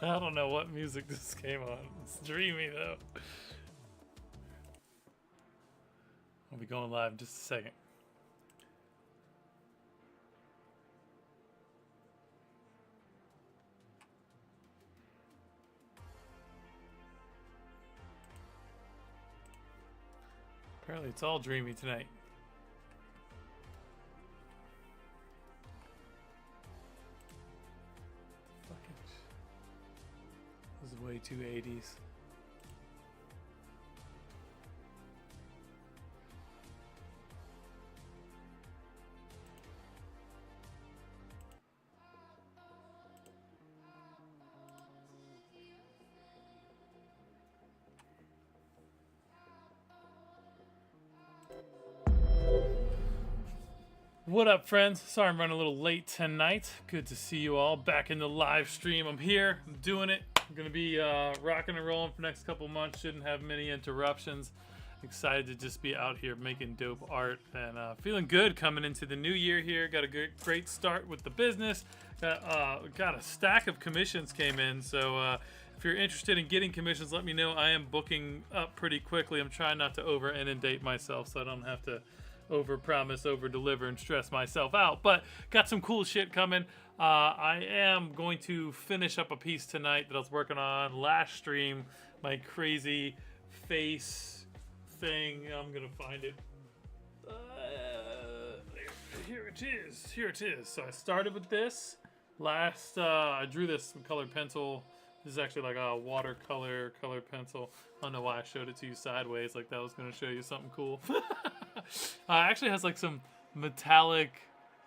I don't know what music this came on. It's dreamy though. I'll be going live in just a second. Apparently it's all dreamy tonight. Fucking. This is way too 80s. What up, friends? Sorry I'm running a little late tonight. Good to see you all back in the live stream. I'm here. I'm doing it. I'm going to be rocking and rolling for the next couple months. Shouldn't have many interruptions. Excited to just be out here making dope art and feeling good coming into the new year here. Got a great start with the business. Got a stack of commissions came in. So if you're interested in getting commissions, let me know. I am booking up pretty quickly. I'm trying not to over inundate myself so I don't have to over promise, over deliver, and stress myself out. But got some cool shit coming. I am going to finish up a piece tonight that I was working on last stream. My crazy face thing. I'm gonna find it. Here it is. Here it is. So I started with this last. I drew this with colored pencil. This is actually like a watercolor colored pencil. I don't know why I showed it to you sideways, like that was gonna show you something cool. Actually has like some metallic,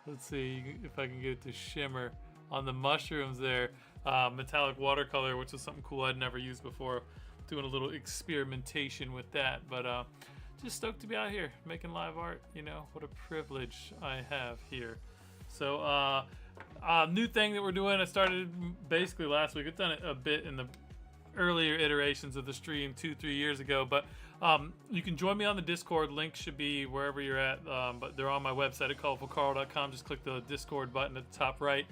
let's see if I can get it to shimmer on the mushrooms there. Metallic watercolor, which is something cool I'd never used before. Doing a little experimentation with that, but just stoked to be out here making live art. You know, what a privilege I have here. So new thing that we're doing, I started basically last week. I've done it a bit in the earlier iterations of the stream 2-3 years ago, but you can join me on the Discord. Link should be wherever you're at, but they're on my website at colorfulcarl.com. Just click the Discord button at the top right,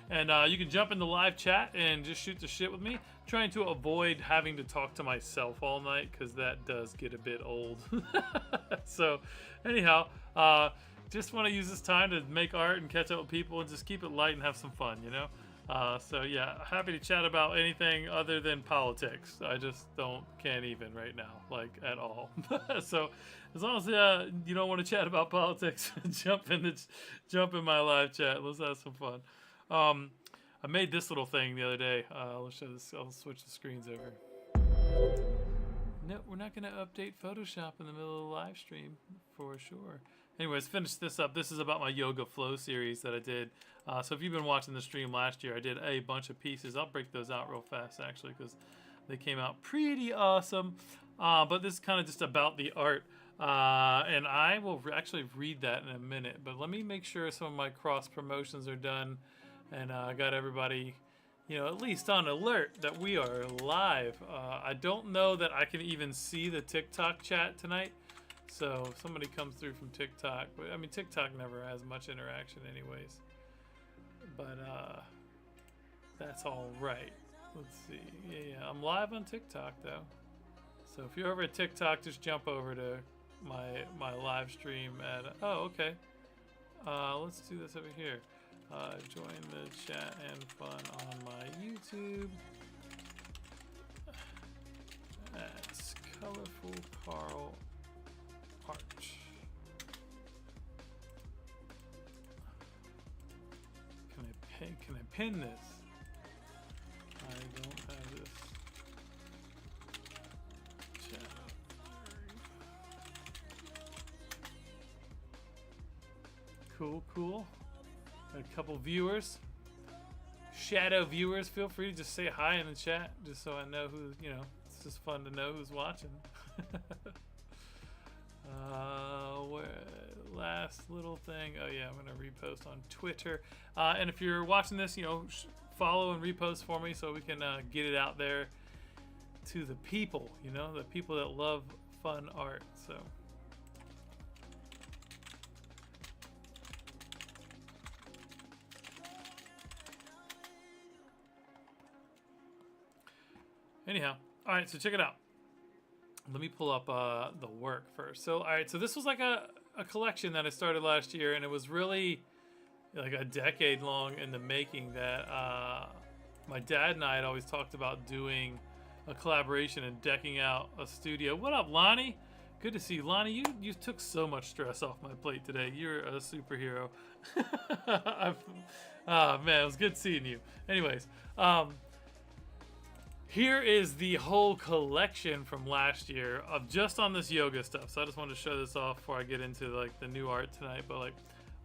and you can jump in the live chat and just shoot the shit with me. Trying to avoid having to talk to myself all night because that does get a bit old. So anyhow, just want to use this time to make art and catch up with people and just keep it light and have some fun, you know? So yeah, happy to chat about anything other than politics. I just can't even right now, like at all. So as long as you don't want to chat about politics, jump in my live chat. Let's have some fun. I made this little thing the other day. Let's show this. I'll switch the screens over. No, we're not going to update Photoshop in the middle of the live stream for sure. Anyways, finish this up. This is about my yoga flow series that I did. So if you've been watching the stream last year, I did a bunch of pieces. I'll break those out real fast actually because they came out pretty awesome. But this is kind of just about the art. And I will actually read that in a minute. But let me make sure some of my cross promotions are done. And I got everybody, you know, at least on alert that we are live. I don't know that I can even see the TikTok chat tonight. So if somebody comes through from TikTok, but I mean TikTok never has much interaction anyways. But that's all right. Let's see. Yeah, I'm live on TikTok though. So if you're over at TikTok, just jump over to my live stream at. Oh, okay. Let's do this over here. Join the chat and fun on my YouTube. That's Colorful Carl Art. Can I pin this? I don't have this. Chat. Cool. A couple viewers, shadow viewers. Feel free to just say hi in the chat, just so I know who. You know, it's just fun to know who's watching. Last little thing. Oh yeah, I'm gonna repost on Twitter. And if you're watching this, you know, follow and repost for me so we can get it out there to the people. You know, the people that love fun art. So. Anyhow, all right, so check it out. Let me pull up the work first. So, all right, so this was like a collection that I started last year, and it was really like a decade long in the making that my dad and I had always talked about doing a collaboration and decking out a studio. What up, Lonnie? Good to see you. Lonnie, you took so much stress off my plate today. You're a superhero. Man, it was good seeing you. Anyways, here is the whole collection from last year of just on this yoga stuff. So I just wanted to show this off before I get into like the new art tonight. But like,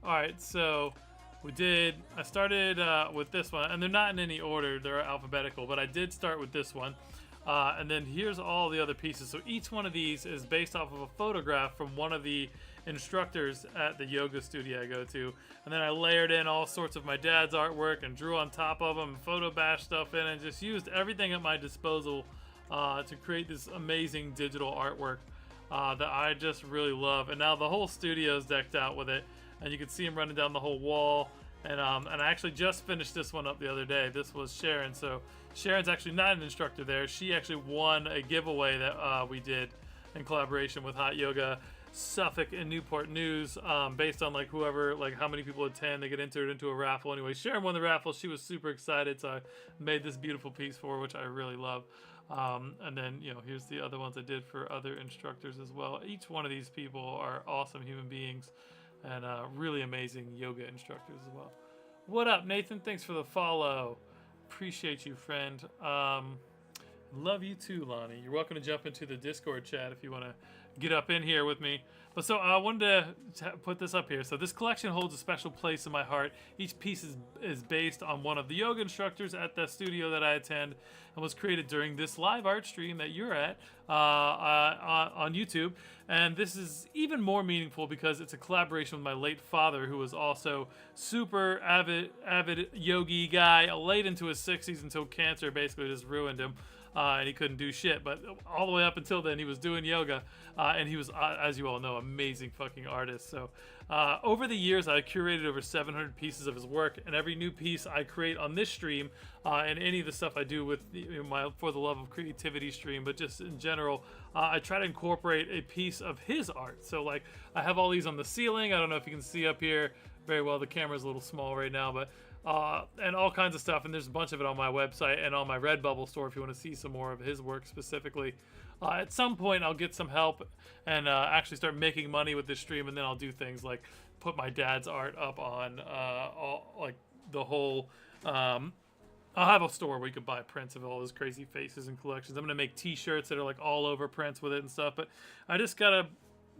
all right, so I started with this one, and they're not in any order, they're alphabetical, but I did start with this one. And then here's all the other pieces. So each one of these is based off of a photograph from one of the instructors at the yoga studio I go to. And then I layered in all sorts of my dad's artwork and drew on top of them, photo bashed stuff in, and just used everything at my disposal to create this amazing digital artwork that I just really love. And now the whole studio is decked out with it, and you can see him running down the whole wall. And I actually just finished this one up the other day. This was Sharon. So Sharon's actually not an instructor there. She actually won a giveaway that we did in collaboration with Hot Yoga Suffolk and Newport News, based on like whoever, like how many people attend, they get entered into a raffle. Anyway, Sharon won the raffle. She was super excited, so I made this beautiful piece for her, which I really love. And then, you know, here's the other ones I did for other instructors as well. Each one of these people are awesome human beings and really amazing yoga instructors as well. What up, Nathan? Thanks for the follow. Appreciate you, friend. Love you too, Lonnie. You're welcome to jump into the Discord chat if you want to get up in here with me. But so I wanted to put this up here. So this collection holds a special place in my heart. Each piece is based on one of the yoga instructors at the studio that I attend, and was created during this live art stream that you're at on YouTube. And this is even more meaningful because it's a collaboration with my late father, who was also super avid yogi guy, late into his 60s until cancer basically just ruined him. And he couldn't do shit, but all the way up until then he was doing yoga, and he was, as you all know, amazing fucking artist. So over the years I curated over 700 pieces of his work, and every new piece I create on this stream and any of the stuff I do with my For the Love of Creativity stream, but just in general, I try to incorporate a piece of his art. So like I have all these on the ceiling. I don't know if you can see up here very well, the camera's a little small right now, but and all kinds of stuff, and there's a bunch of it on my website and on my Redbubble store if you want to see some more of his work specifically. At some point I'll get some help and actually start making money with this stream, and then I'll do things like put my dad's art up on like the whole I'll have a store where you can buy prints of all his crazy faces and collections. I'm gonna make t-shirts that are like all over prints with it and stuff, but I just gotta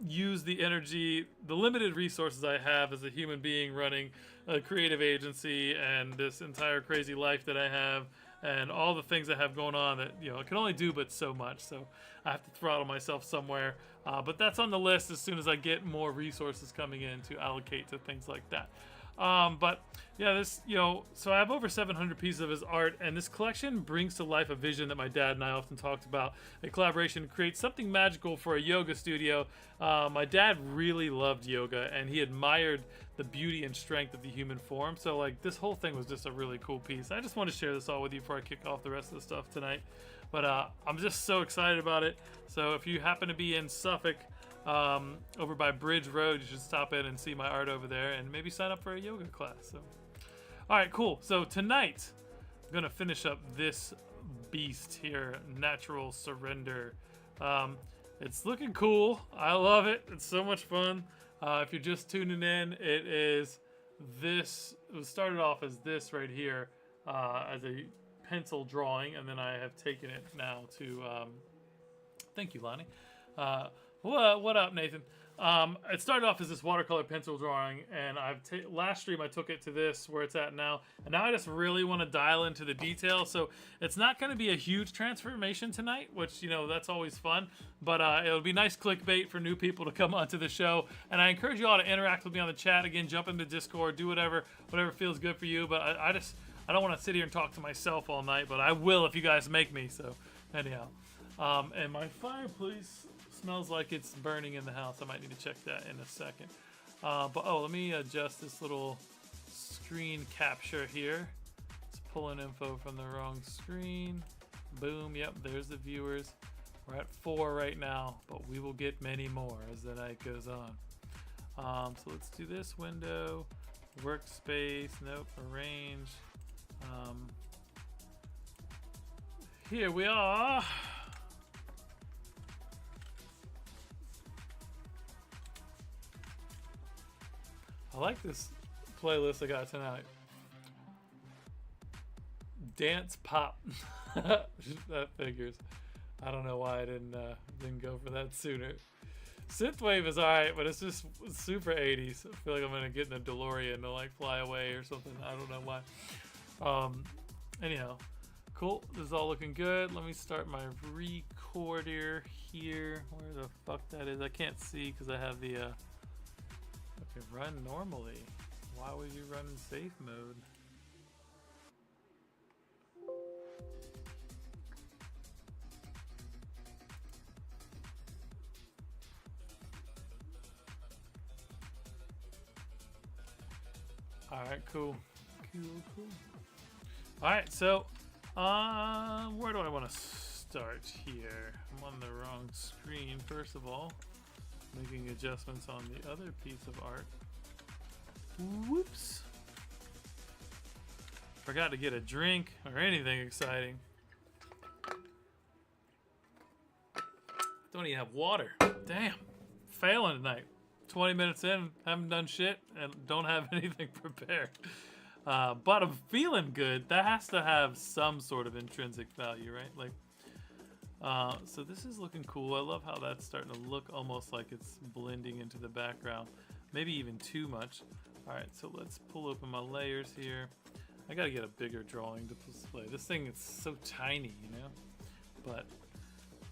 use the energy, the limited resources I have as a human being running a creative agency and this entire crazy life that I have and all the things I have going on that, you know, I can only do but so much. So I have to throttle myself somewhere. But that's on the list as soon as I get more resources coming in to allocate to things like that. But yeah, this, you know, so I have over 700 pieces of his art, and this collection brings to life a vision that my dad and I often talked about. A collaboration creates something magical for a yoga studio. My dad really loved yoga, and he admired the beauty and strength of the human form. So like this whole thing was just a really cool piece. I just want to share this all with you before I kick off the rest of the stuff tonight. But I'm just so excited about it. So if you happen to be in Suffolk, over by Bridge Road, you should stop in and see my art over there and maybe sign up for a yoga class. So all right, cool. So tonight I'm gonna finish up this beast here, Natural Surrender. It's looking cool. I love it. It's so much fun. If you're just tuning in, it is this. It was started off as this right here, as a pencil drawing, and then I have taken it now to thank you, Lonnie. What up, Nathan? It started off as this watercolor pencil drawing, and last stream I took it to this where it's at now, and now I just really want to dial into the detail. So it's not going to be a huge transformation tonight, which, you know, that's always fun, but it'll be nice clickbait for new people to come onto the show. And I encourage you all to interact with me on the chat. Again, jump into Discord, do whatever feels good for you. But I don't want to sit here and talk to myself all night, but I will if you guys make me. So anyhow, and my fireplace smells like it's burning in the house. I might need to check that in a second. But let me adjust this little screen capture here. It's pulling info from the wrong screen. Boom. Yep, there's the viewers. We're at 4 right now, but we will get many more as the night goes on. So let's do this window. Workspace. Nope. Arrange. Here we are. I like this playlist I got tonight. Dance pop. That figures. I don't know why I didn't go for that sooner. Synthwave is alright, but it's just super 80s. I feel like I'm gonna get in a DeLorean to like fly away or something. I don't know why. Anyhow, cool. This is all looking good. Let me start my recorder here. Where the fuck that is? I can't see because I have the okay, run normally. Why would you run in safe mode? Alright, cool. Cool. Alright, so where do I want to start here? I'm on the wrong screen, first of all. Making adjustments on the other piece of art. Whoops. Forgot to get a drink or anything exciting. Don't even have water. Damn. Failing tonight. 20 minutes in, haven't done shit, and don't have anything prepared. But I'm feeling good. That has to have some sort of intrinsic value, right? Like, so this is looking cool. I love how that's starting to look almost like it's blending into the background. Maybe even too much. All right, so let's pull open my layers here. I gotta get a bigger drawing to display. This thing is so tiny, you know? But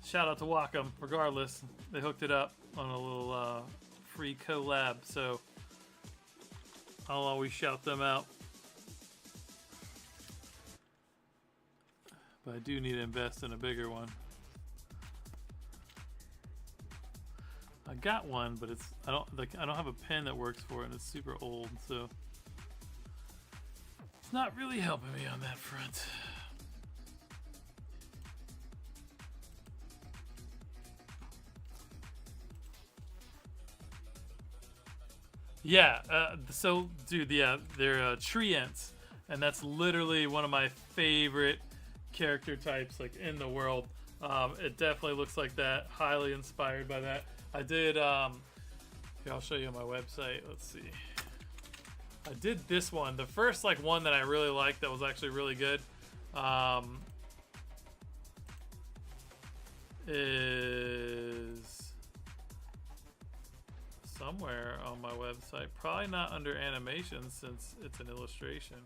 shout out to Wacom. Regardless, they hooked it up on a little free collab, so I'll always shout them out. But I do need to invest in a bigger one. I got one, but I don't have a pen that works for it, and it's super old, so it's not really helping me on that front. Yeah, so dude, yeah, they're treants, and that's literally one of my favorite character types like in the world. It definitely looks like that, highly inspired by that. I did, here, I'll show you on my website, let's see. I did this one, the first like one that I really liked that was actually really good, is somewhere on my website, probably not under animation since it's an illustration.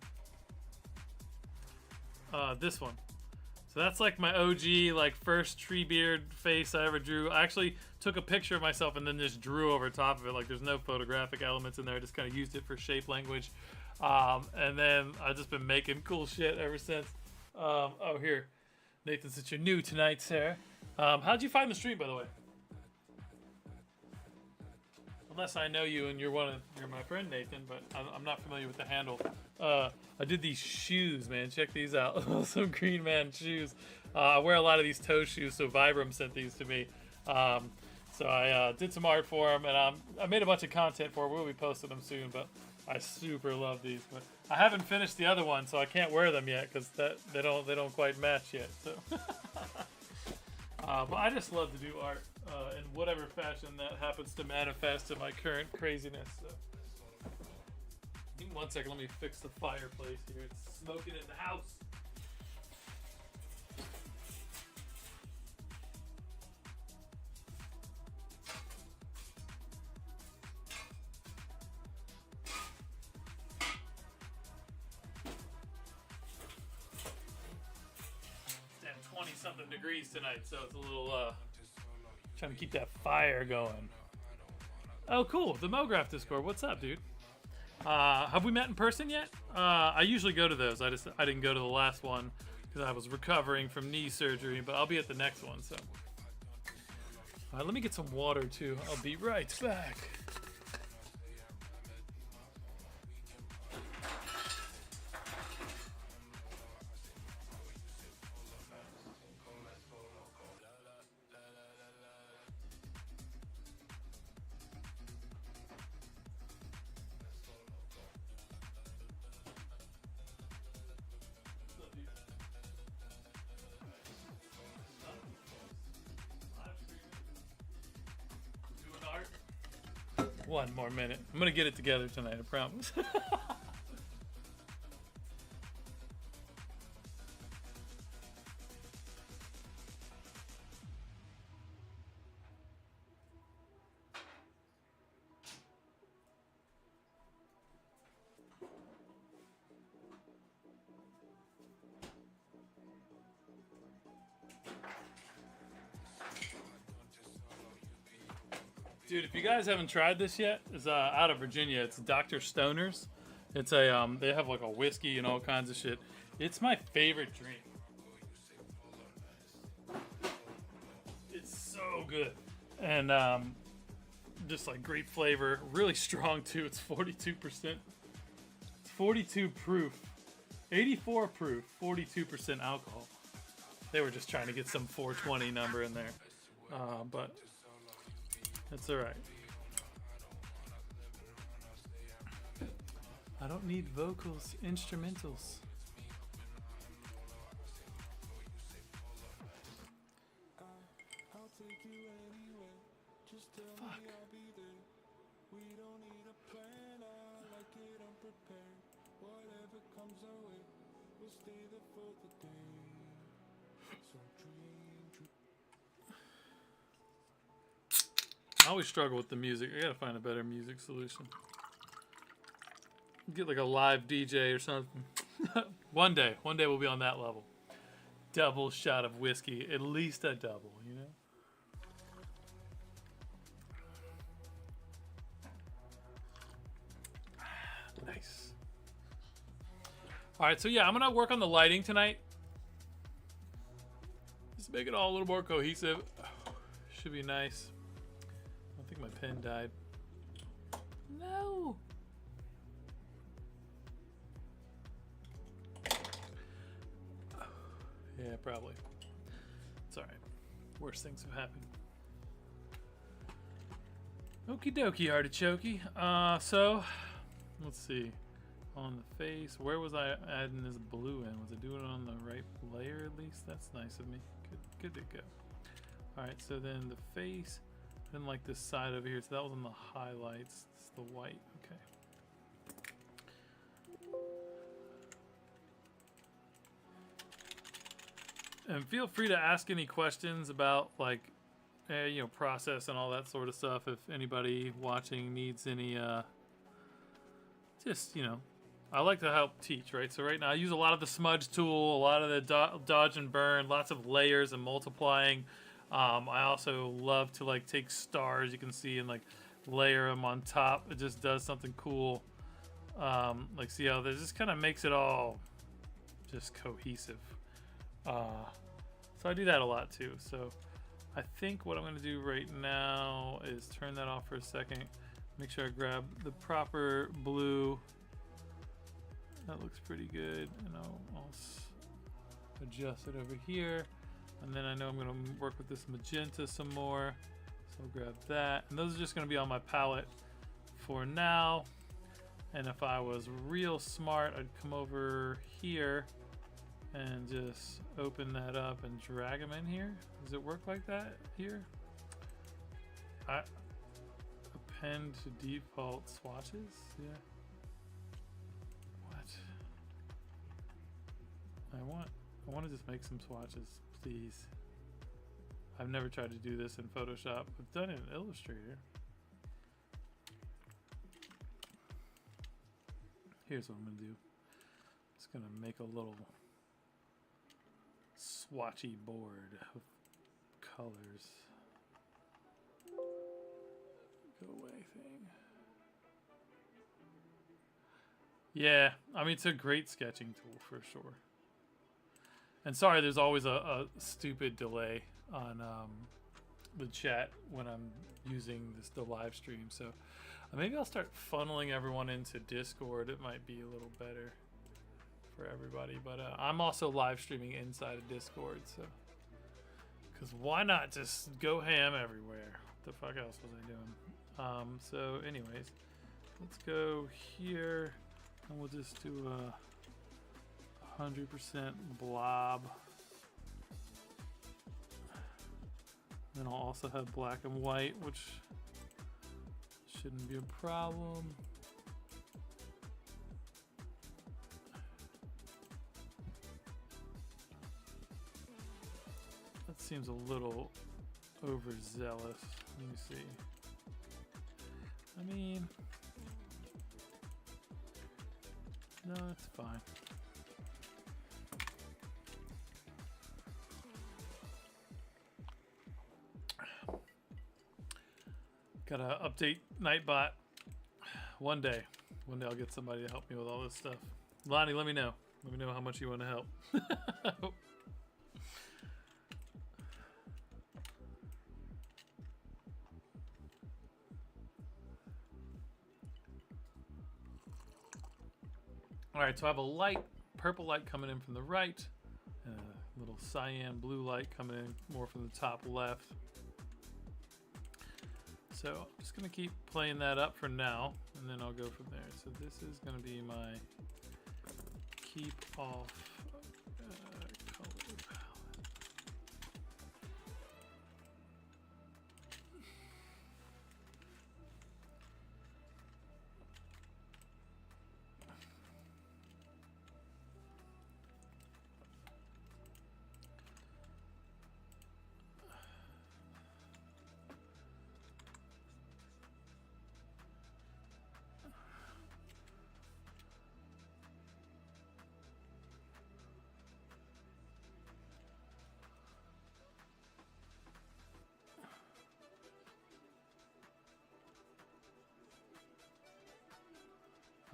This one. So that's like my OG, like first Treebeard face I ever drew. I actually took a picture of myself and then just drew over top of it. Like there's no photographic elements in there. I just kind of used it for shape language. And then I've just been making cool shit ever since. Oh, here. Nathan, since you're new tonight, Sarah. How'd you find the stream, by the way? Unless I know you and you're my friend Nathan, but I'm not familiar with the handle. I did these shoes, man. Check these out. Some Green Man shoes. I wear a lot of these toe shoes, so Vibram sent these to me. So I did some art for them, and I made a bunch of content for them. We'll be posting them soon, but I super love these. But I haven't finished the other one, so I can't wear them yet because they don't quite match yet. So, but I just love to do art. In whatever fashion that happens to manifest in my current craziness. So. Give me 1 second, let me fix the fireplace here. It's smoking in the house. It's 20-something degrees tonight, so it's a little trying to keep that fire going. Oh, cool. The MoGraph Discord. What's up, dude? Have we met in person yet? I usually go to those. I didn't go to the last one because I was recovering from knee surgery, but I'll be at the next one. So, let me get some water too. I'll be right back. one more minute. I'm gonna get it together tonight, I promise. Dude, if you guys haven't tried this yet, it's out of Virginia. It's Dr. Stoner's. It's a they have like a whiskey and all kinds of shit. It's my favorite drink. It's so good, and just like great flavor, really strong too. It's 42%. It's 42 proof, 84 proof, 42% alcohol. They were just trying to get some 420 number in there, but. That's alright. I don't need vocals, instrumentals. Fuck. I always struggle with the music. I gotta find a better music solution. Get like a live DJ or something. One day we'll be on that level. Double shot of whiskey, at least a double, you know? Nice. All right, so yeah, I'm gonna work on the lighting tonight. Just make it all a little more cohesive. Should be nice. I think my pen died. No. Yeah, probably. It's alright. Worse things have happened. Okie dokie, artichokey. So, let's see. On the face, where was I adding this blue in? Was I doing it on the right layer at least? That's nice of me. Good to go. Alright, so then the face. Then like this side over here, so that was on the highlights. It's the white, okay. And feel free to ask any questions about like, you know, process and all that sort of stuff. If anybody watching needs any, just, you know, I like to help teach, right? So right now I use a lot of the smudge tool, a lot of the dodge and burn, lots of layers and multiplying. I also love to like take stars, you can see, and like layer them on top. It just does something cool. Like see how this just kind of makes it all just cohesive. So I do that a lot too. So I think what I'm going to do right now is turn that off for a second. Make sure I grab the proper blue. That looks pretty good. And I'll adjust it over here. And then I know I'm going to work with this magenta some more. So I'll grab that. And those are just going to be on my palette for now. And if I was real smart, I'd come over here and just open that up and drag them in here. Does it work like that here? Append to default swatches? Yeah. What? I want to just make some swatches, please. I've never tried to do this in Photoshop. I've done it in Illustrator. Here's what I'm gonna do. Just gonna make a little swatchy board of colors. Go away thing. Yeah, I mean, it's a great sketching tool for sure. And sorry, there's always a stupid delay on the chat when I'm using the live stream. So maybe I'll start funneling everyone into Discord. It might be a little better for everybody. But I'm also live streaming inside of Discord. So, because why not just go ham everywhere? What the fuck else was I doing? So anyways, let's go here and we'll just do a 100% blob. Then I'll also have black and white, which Shouldn't be a problem. That seems a little overzealous. Let me see. I mean, no, it's fine. Gotta update Nightbot one day. One day I'll get somebody to help me with all this stuff. Lonnie, let me know. Let me know how much you want to help. Alright, so I have a light, purple light coming in from the right, and a little cyan blue light coming in more from the top left. So I'm just going to keep playing that up for now, and then I'll go from there. So this is going to be my keep off color palette.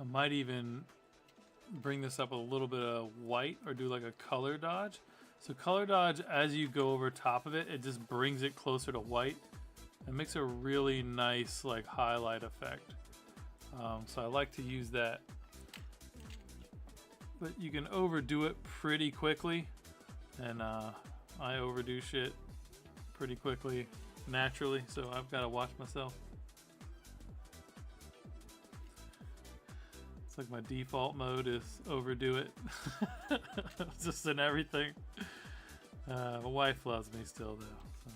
I might even bring this up with a little bit of white or do like a color dodge. So color dodge, as you go over top of it, it just brings it closer to white and makes a really nice like highlight effect. So I like to use that. But you can overdo it pretty quickly, and I overdo shit pretty quickly naturally, so I've got to watch myself. Like my default mode is overdo it. Just in everything. My wife loves me still though. So.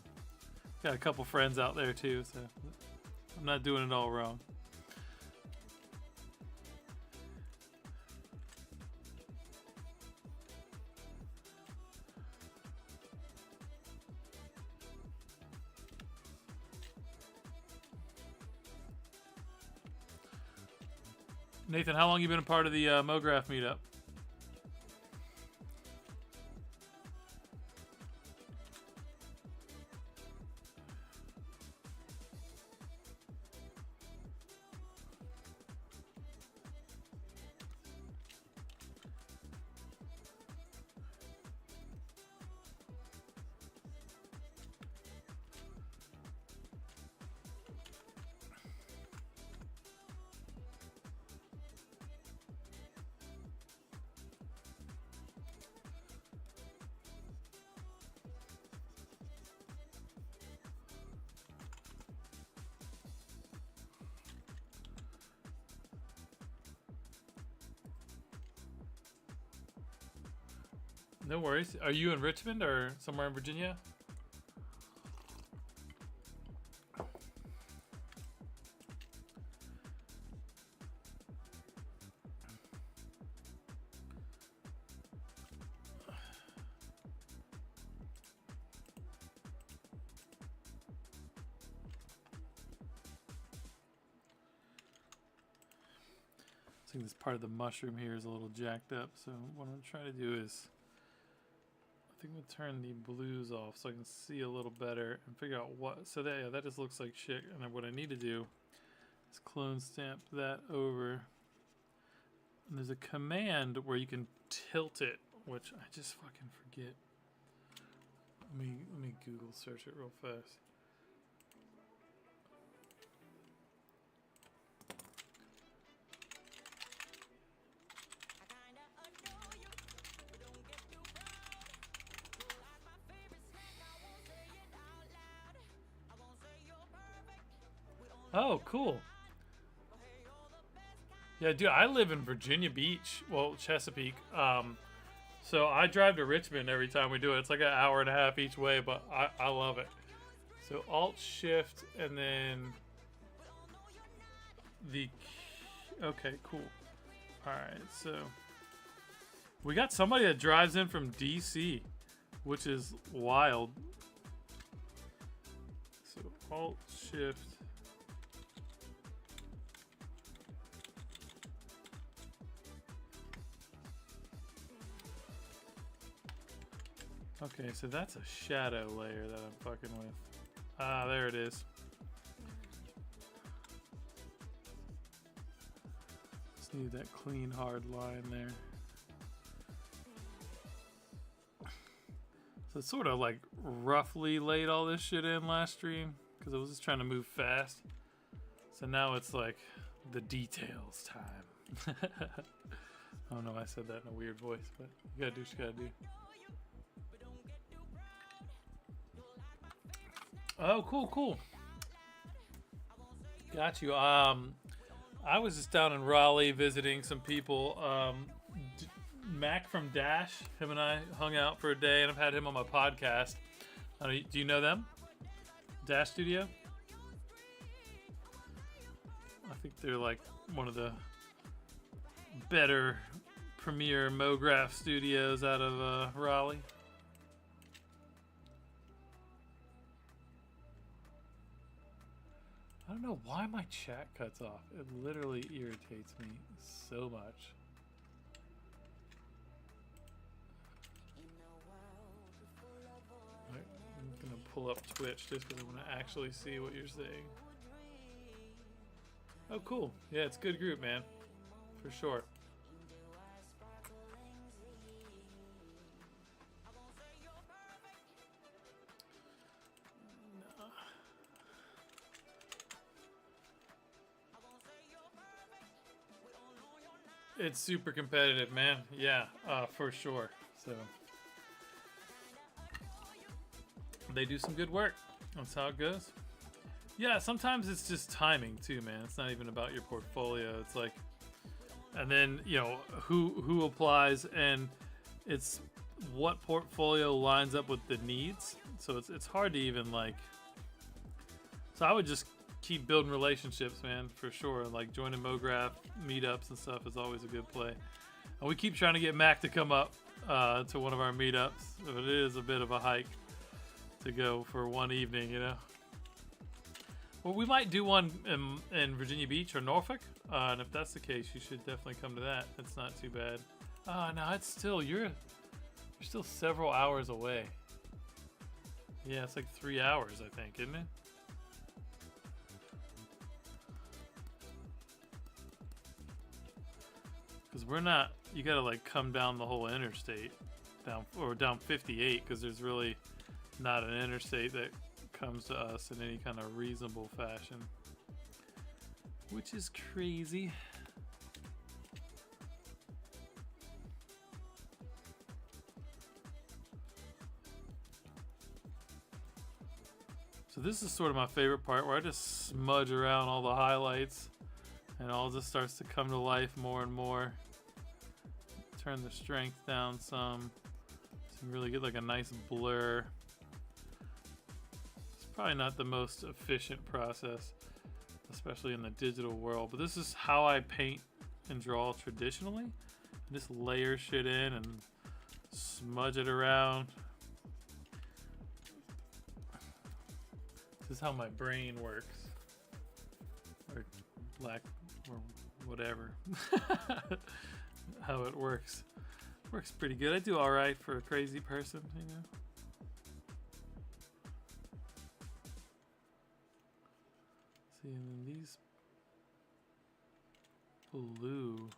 Got a couple friends out there too, so I'm not doing it all wrong. Nathan, how long you been a part of the MoGraph meetup? No worries. Are you in Richmond or somewhere in Virginia? I think this part of the mushroom here is a little jacked up, so what I'm trying to do is I think we'll turn the blues off so I can see a little better and figure out what. So that, yeah, that just looks like shit. And then what I need to do is clone stamp that over. And there's a command where you can tilt it, which I just fucking forget. Let me Google search it real fast. Oh, cool. Yeah, dude, I live in Virginia Beach. Well, Chesapeake. So I drive to Richmond every time we do it. It's like an hour and a half each way, but I love it. So Alt Shift and then the... Okay, cool. Alright, so... We got somebody that drives in from DC, which is wild. So, Alt-Shift... Okay, so that's a shadow layer that I'm fucking with. Ah, there it is. Just need that clean, hard line there. So it's sort of like roughly laid all this shit in last stream because I was just trying to move fast. So now it's like the details time. I don't know why I said that in a weird voice, but you gotta do what you gotta do. Oh, cool, cool. Got you. I was just down in Raleigh visiting some people. Mac from Dash, him and I hung out for a day, and I've had him on my podcast. Do you know them? Dash Studio? I think they're like one of the better premier MoGraph studios out of Raleigh. I don't know why my chat cuts off. It literally irritates me so much. I'm gonna pull up Twitch just because I want to actually see what you're saying. Oh, cool. Yeah, it's a good group, man. For sure. It's super competitive, man. Yeah, for sure. So they do some good work. That's how it goes. Yeah, sometimes it's just timing too, man. It's not even about your portfolio. It's like, and then you know who applies, and it's what portfolio lines up with the needs. So it's hard to even like. So I would just keep building relationships, man, for sure. Like joining MoGraph meetups and stuff is always a good play. And we keep trying to get Mac to come up to one of our meetups. But it is a bit of a hike to go for one evening, you know. Well, we might do one in Virginia Beach or Norfolk, and if that's the case, you should definitely come to that. It's not too bad. No, it's still you're still several hours away. Yeah, it's like 3 hours, I think, isn't it? Because we're not, you gotta like come down the whole interstate, down 58, because there's really not an interstate that comes to us in any kind of reasonable fashion, which is crazy. So this is sort of my favorite part, where I just smudge around all the highlights and all just starts to come to life more and more. Turn the strength down some so you really get like a nice blur. It's probably not the most efficient process, especially in the digital world, but this is how I paint and draw traditionally. I just layer shit in and smudge it around. This is how my brain works, or or whatever. How it works. Works pretty good. I do alright for a crazy person, you know. See, and then these blue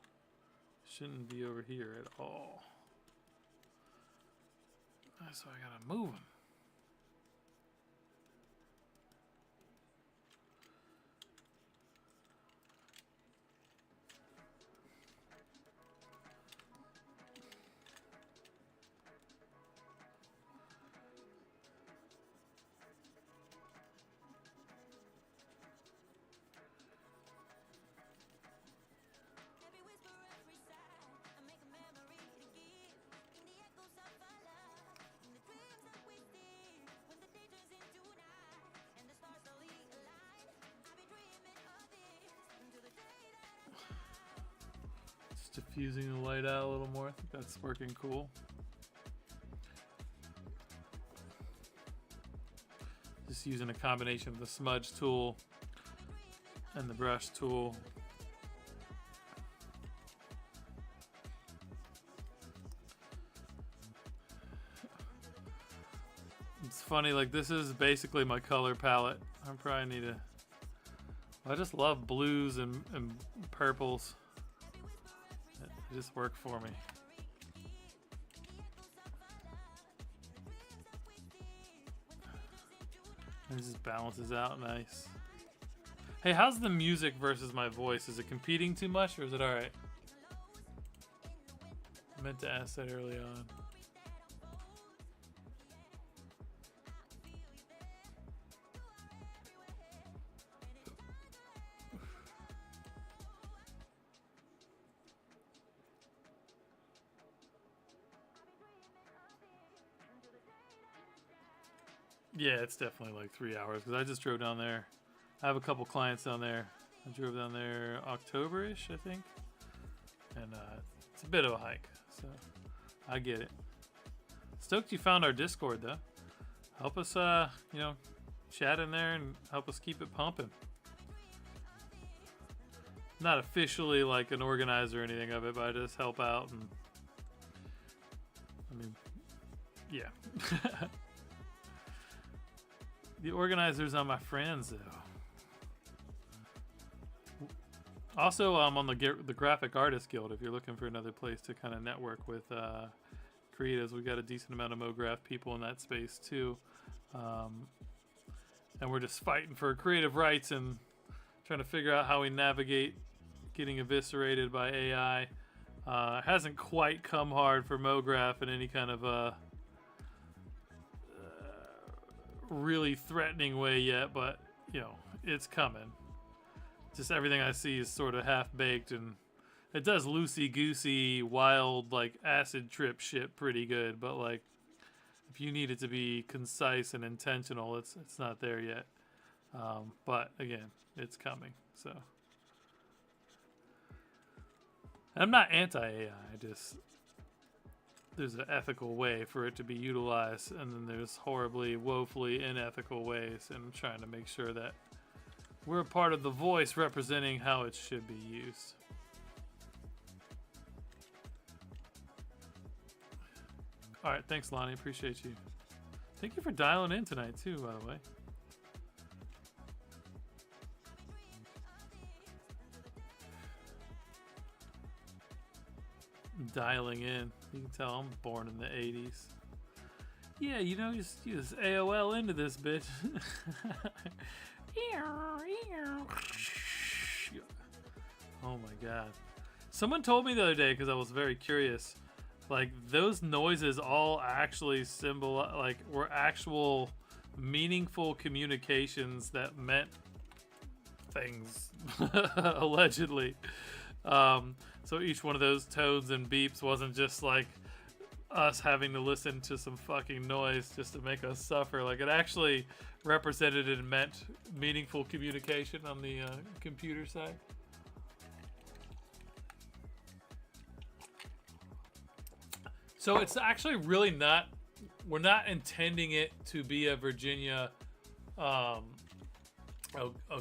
shouldn't be over here at all. So I gotta move them. diffusing the light out a little more. I think that's working cool. Just using a combination of the smudge tool and the brush tool. It's funny, like this is basically my color palette. I probably need to... I just love blues and purples. They just work for me. It just balances out nice. Hey, how's the music versus my voice? Is it competing too much or is it alright? I meant to ask that early on. Yeah, it's definitely like 3 hours because I just drove down there. I have a couple clients down there. I drove down there October-ish, I think. And it's a bit of a hike, so I get it. Stoked you found our Discord, though. Help us, you know, chat in there and help us keep it pumping. Not officially like an organizer or anything of it, but I just help out and... I mean, yeah. The organizers are my friends, though. Also, on the Graphic Artist Guild, if you're looking for another place to kind of network with creatives, we got a decent amount of MoGraph people in that space too, and we're just fighting for creative rights and trying to figure out how we navigate getting eviscerated by AI. It hasn't quite come hard for MoGraph in any kind of really threatening way yet, but you know, it's coming. Just everything I see is sort of half-baked, and it does loosey-goosey, wild, like acid trip shit pretty good, but like if you need it to be concise and intentional, it's not there yet. But again, it's coming. So I'm not anti-AI, there's an ethical way for it to be utilized, and then there's horribly, woefully unethical ways, and I'm trying to make sure that we're a part of the voice representing how it should be used. Alright, thanks Lonnie, appreciate you. Thank you for dialing in tonight too, by the way. Dialing in. You can tell I'm born in the 80s. Yeah, you know, just AOL into this bitch. Oh my god. Someone told me the other day, because I was very curious, like those noises all actually were actual meaningful communications that meant things, allegedly. So each one of those tones and beeps wasn't just like us having to listen to some fucking noise just to make us suffer. Like it actually represented and meant meaningful communication on the computer side. So it's actually really not, we're not intending it to be a Virginia, oh,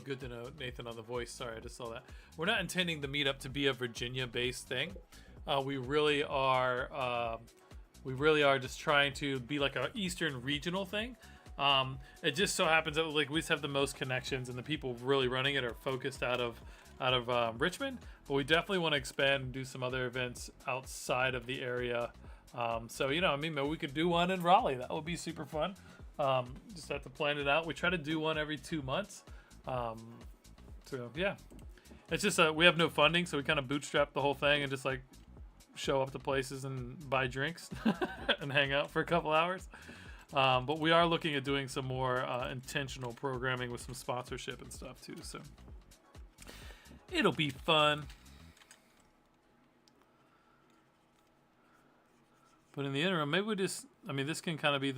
good to know, Nathan on the voice, sorry, I just saw that. We're not intending the meetup to be a Virginia-based thing. We really are just trying to be like an Eastern regional thing. It just so happens that like we just have the most connections, and the people really running it are focused out of Richmond. But we definitely want to expand and do some other events outside of the area. So you know, I mean, maybe we could do one in Raleigh. That would be super fun. Just have to plan it out. We try to do one every 2 months. So yeah, it's just we have no funding, so we kind of bootstrap the whole thing and just like show up to places and buy drinks and hang out for a couple hours. But we are looking at doing some more intentional programming with some sponsorship and stuff too. So it'll be fun. But in the interim, maybe we just, I mean, this can kind of be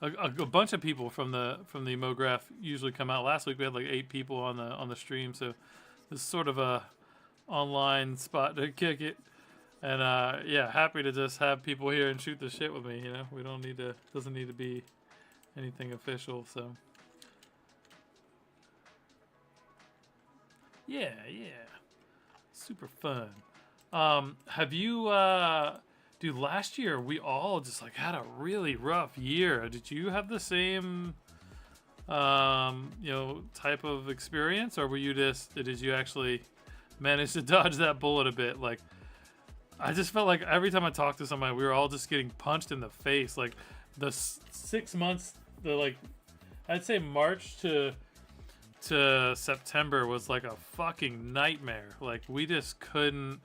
a bunch of people from the MoGraph usually come out. Last week we had like 8 people on the stream, so this is sort of a online spot to kick it. And yeah, happy to just have people here and shoot the shit with me. You know, we don't need to. Doesn't need to be anything official. So yeah, super fun. Have you, dude? Last year we all just like had a really rough year. Did you have the same, you know, type of experience, or were you just? Did you actually manage to dodge that bullet a bit? Like, I just felt like every time I talked to somebody, we were all just getting punched in the face. Like the 6 months, I'd say March to September was like a fucking nightmare. Like we just couldn't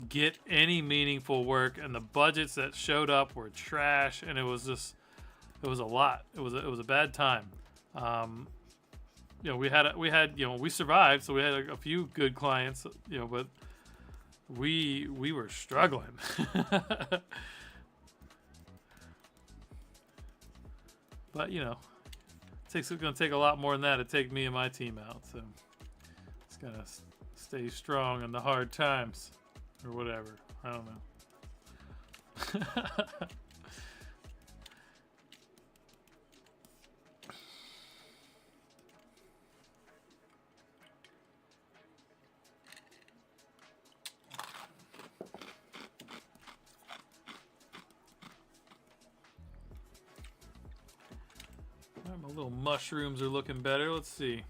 get any meaningful work, and the budgets that showed up were trash, and it was a lot. It was a bad time. You know, we had you know, we survived, so we had a few good clients, you know, but we were struggling. But you know, it's gonna take a lot more than that to take me and my team out. So it's gonna stay strong in the hard times, or whatever. I don't know. My little mushrooms are looking better. Let's see.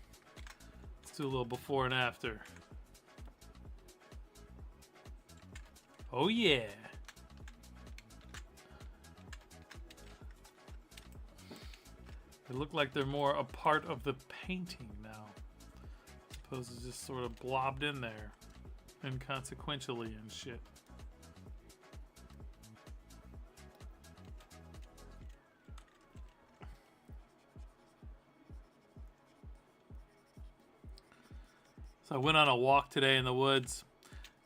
Let's do a little before and after. Oh yeah. They look like they're more a part of the painting now, as opposed to just sort of blobbed in there inconsequentially and shit. So I went on a walk today in the woods.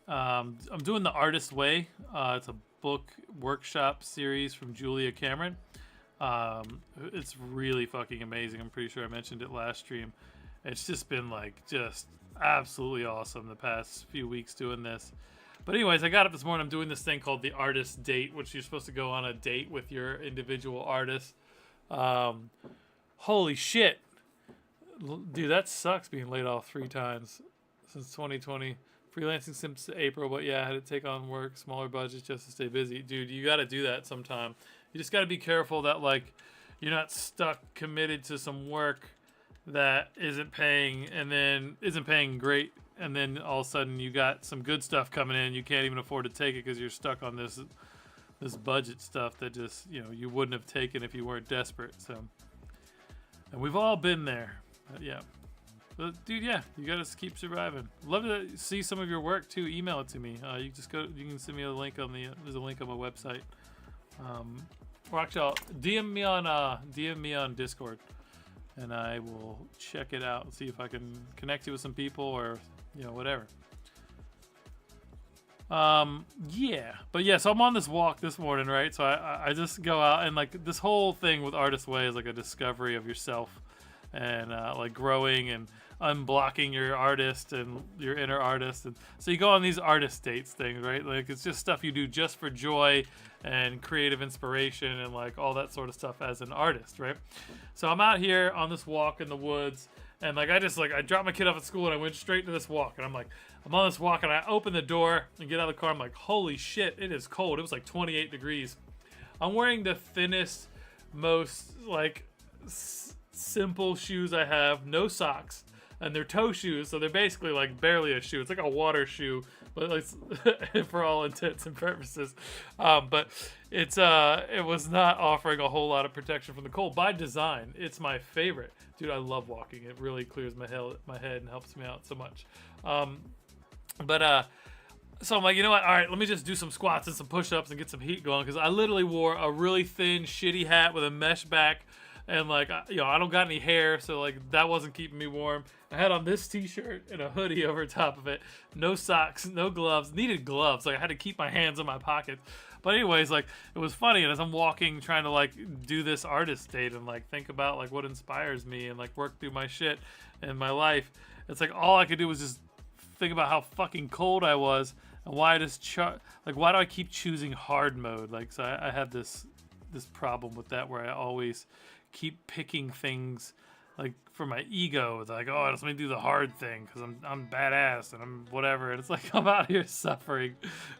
I'm doing The Artist Way. It's a book workshop series from Julia Cameron. It's really fucking amazing. I'm pretty sure I mentioned it last stream. It's just been like just absolutely awesome the past few weeks doing this. But anyways, I got up this morning. I'm doing this thing called the Artist Date, which you're supposed to go on a date with your individual artist. Holy shit. Dude, that sucks being laid off 3 times since 2020. Freelancing since April, but yeah, I had to take on work, smaller budgets just to stay busy. Dude, you got to do that sometime. You just got to be careful that like you're not stuck committed to some work that isn't paying great, and then all of a sudden you got some good stuff coming in, you can't even afford to take it because you're stuck on this budget stuff that just, you know, you wouldn't have taken if you weren't desperate. So, and we've all been there. Yeah. But dude, yeah, you gotta keep surviving. Love to see some of your work too. Email it to me. You can send me a link on there's a link on my website. Or actually, DM me on Discord, and I will check it out and see if I can connect you with some people, or you know, whatever. Yeah, but yeah, so I'm on this walk this morning, right? So I just go out, and like this whole thing with Artist Way is like a discovery of yourself, and like growing and unblocking your artist and your inner artist. And so you go on these artist dates things, right? Like it's just stuff you do just for joy and creative inspiration and like all that sort of stuff as an artist, right? So I'm out here on this walk in the woods, and like I dropped my kid off at school and I went straight to this walk, and I'm on this walk, and I open the door and get out of the car. I'm like, holy shit, it is cold. It was like 28 degrees. I'm wearing the thinnest, most like simple shoes I have, no socks. And they're toe shoes, so they're basically like barely a shoe. It's like a water shoe, but like for all intents and purposes. But it was not offering a whole lot of protection from the cold by design. It's my favorite, dude. I love walking. It really clears my head and helps me out so much. So I'm like, you know what? All right, let me just do some squats and some push-ups and get some heat going, because I literally wore a really thin, shitty hat with a mesh back. And like, you know, I don't got any hair, so like that wasn't keeping me warm. I had on this t-shirt and a hoodie over top of it. No socks, no gloves. Needed gloves. Like I had to keep my hands in my pockets. But anyways, like it was funny. And as I'm walking, trying to like do this artist date and like think about like what inspires me and like work through my shit in my life, it's like all I could do was just think about how fucking cold I was. And why does why do I keep choosing hard mode? Like, so I have this problem with that where I always keep picking things like for my ego. It's like, oh, let me do the hard thing because I'm badass and I'm whatever. And it's like I'm out here suffering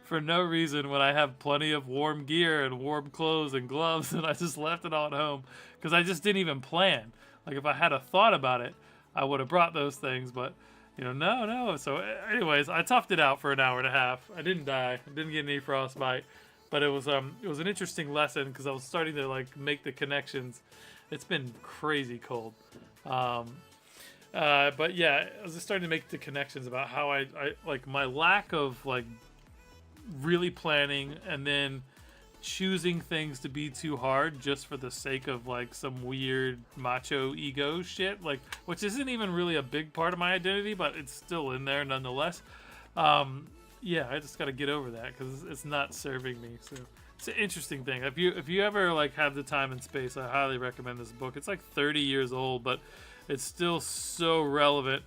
for no reason when I have plenty of warm gear and warm clothes and gloves, and I just left it all at home because I just didn't even plan. Like if I had a thought about it, I would have brought those things, but no. So anyways, I toughed it out for an hour and a half. I didn't die. I didn't get any frostbite, but it was an interesting lesson because I was starting to like make the connections. It's been crazy cold. But yeah, I was just starting to make the connections about how I like my lack of like really planning and then choosing things to be too hard just for the sake of like some weird macho ego shit, like which isn't even really a big part of my identity, but it's still in there nonetheless. Yeah, I just got to get over that because it's not serving me. So it's an interesting thing. If you ever like have the time and space, I highly recommend this book. It's like 30 years old, but it's still so relevant.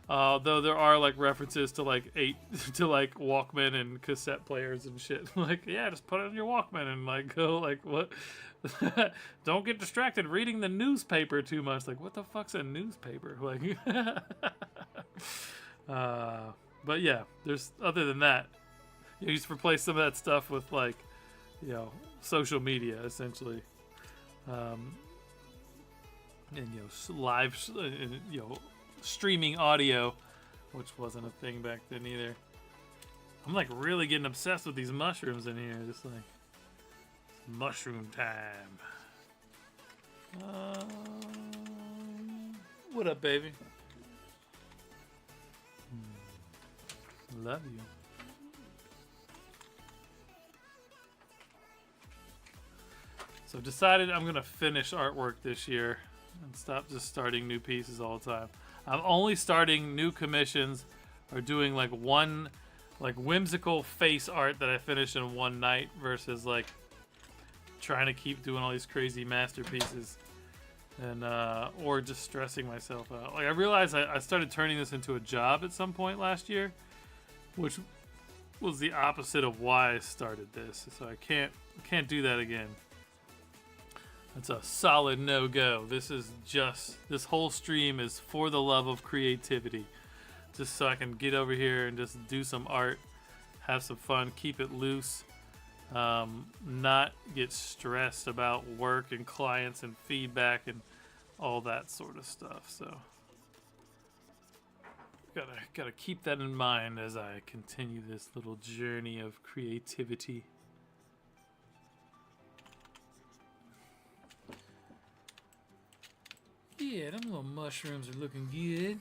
Though there are like references to like Walkman and cassette players and shit. Like, yeah, just put it on your Walkman and like go like what? Don't get distracted reading the newspaper too much. Like, what the fuck's a newspaper? Like, but yeah, there's other than that, you just replace some of that stuff with like, social media essentially, and live, streaming audio, which wasn't a thing back then either. I'm like really getting obsessed with these mushrooms in here, just like mushroom time. What up, baby? Love you. So I've decided I'm gonna finish artwork this year and stop just starting new pieces all the time. I'm only starting new commissions or doing like one like whimsical face art that I finish in one night versus like trying to keep doing all these crazy masterpieces and or just stressing myself out. Like I realized I started turning this into a job at some point last year, which was the opposite of why I started this. So I can't do that again. That's a solid no-go. This whole stream is for the love of creativity. Just so I can get over here and just do some art, have some fun, keep it loose, not get stressed about work and clients and feedback and all that sort of stuff. So gotta keep that in mind as I continue this little journey of creativity. Yeah, them little mushrooms are looking good.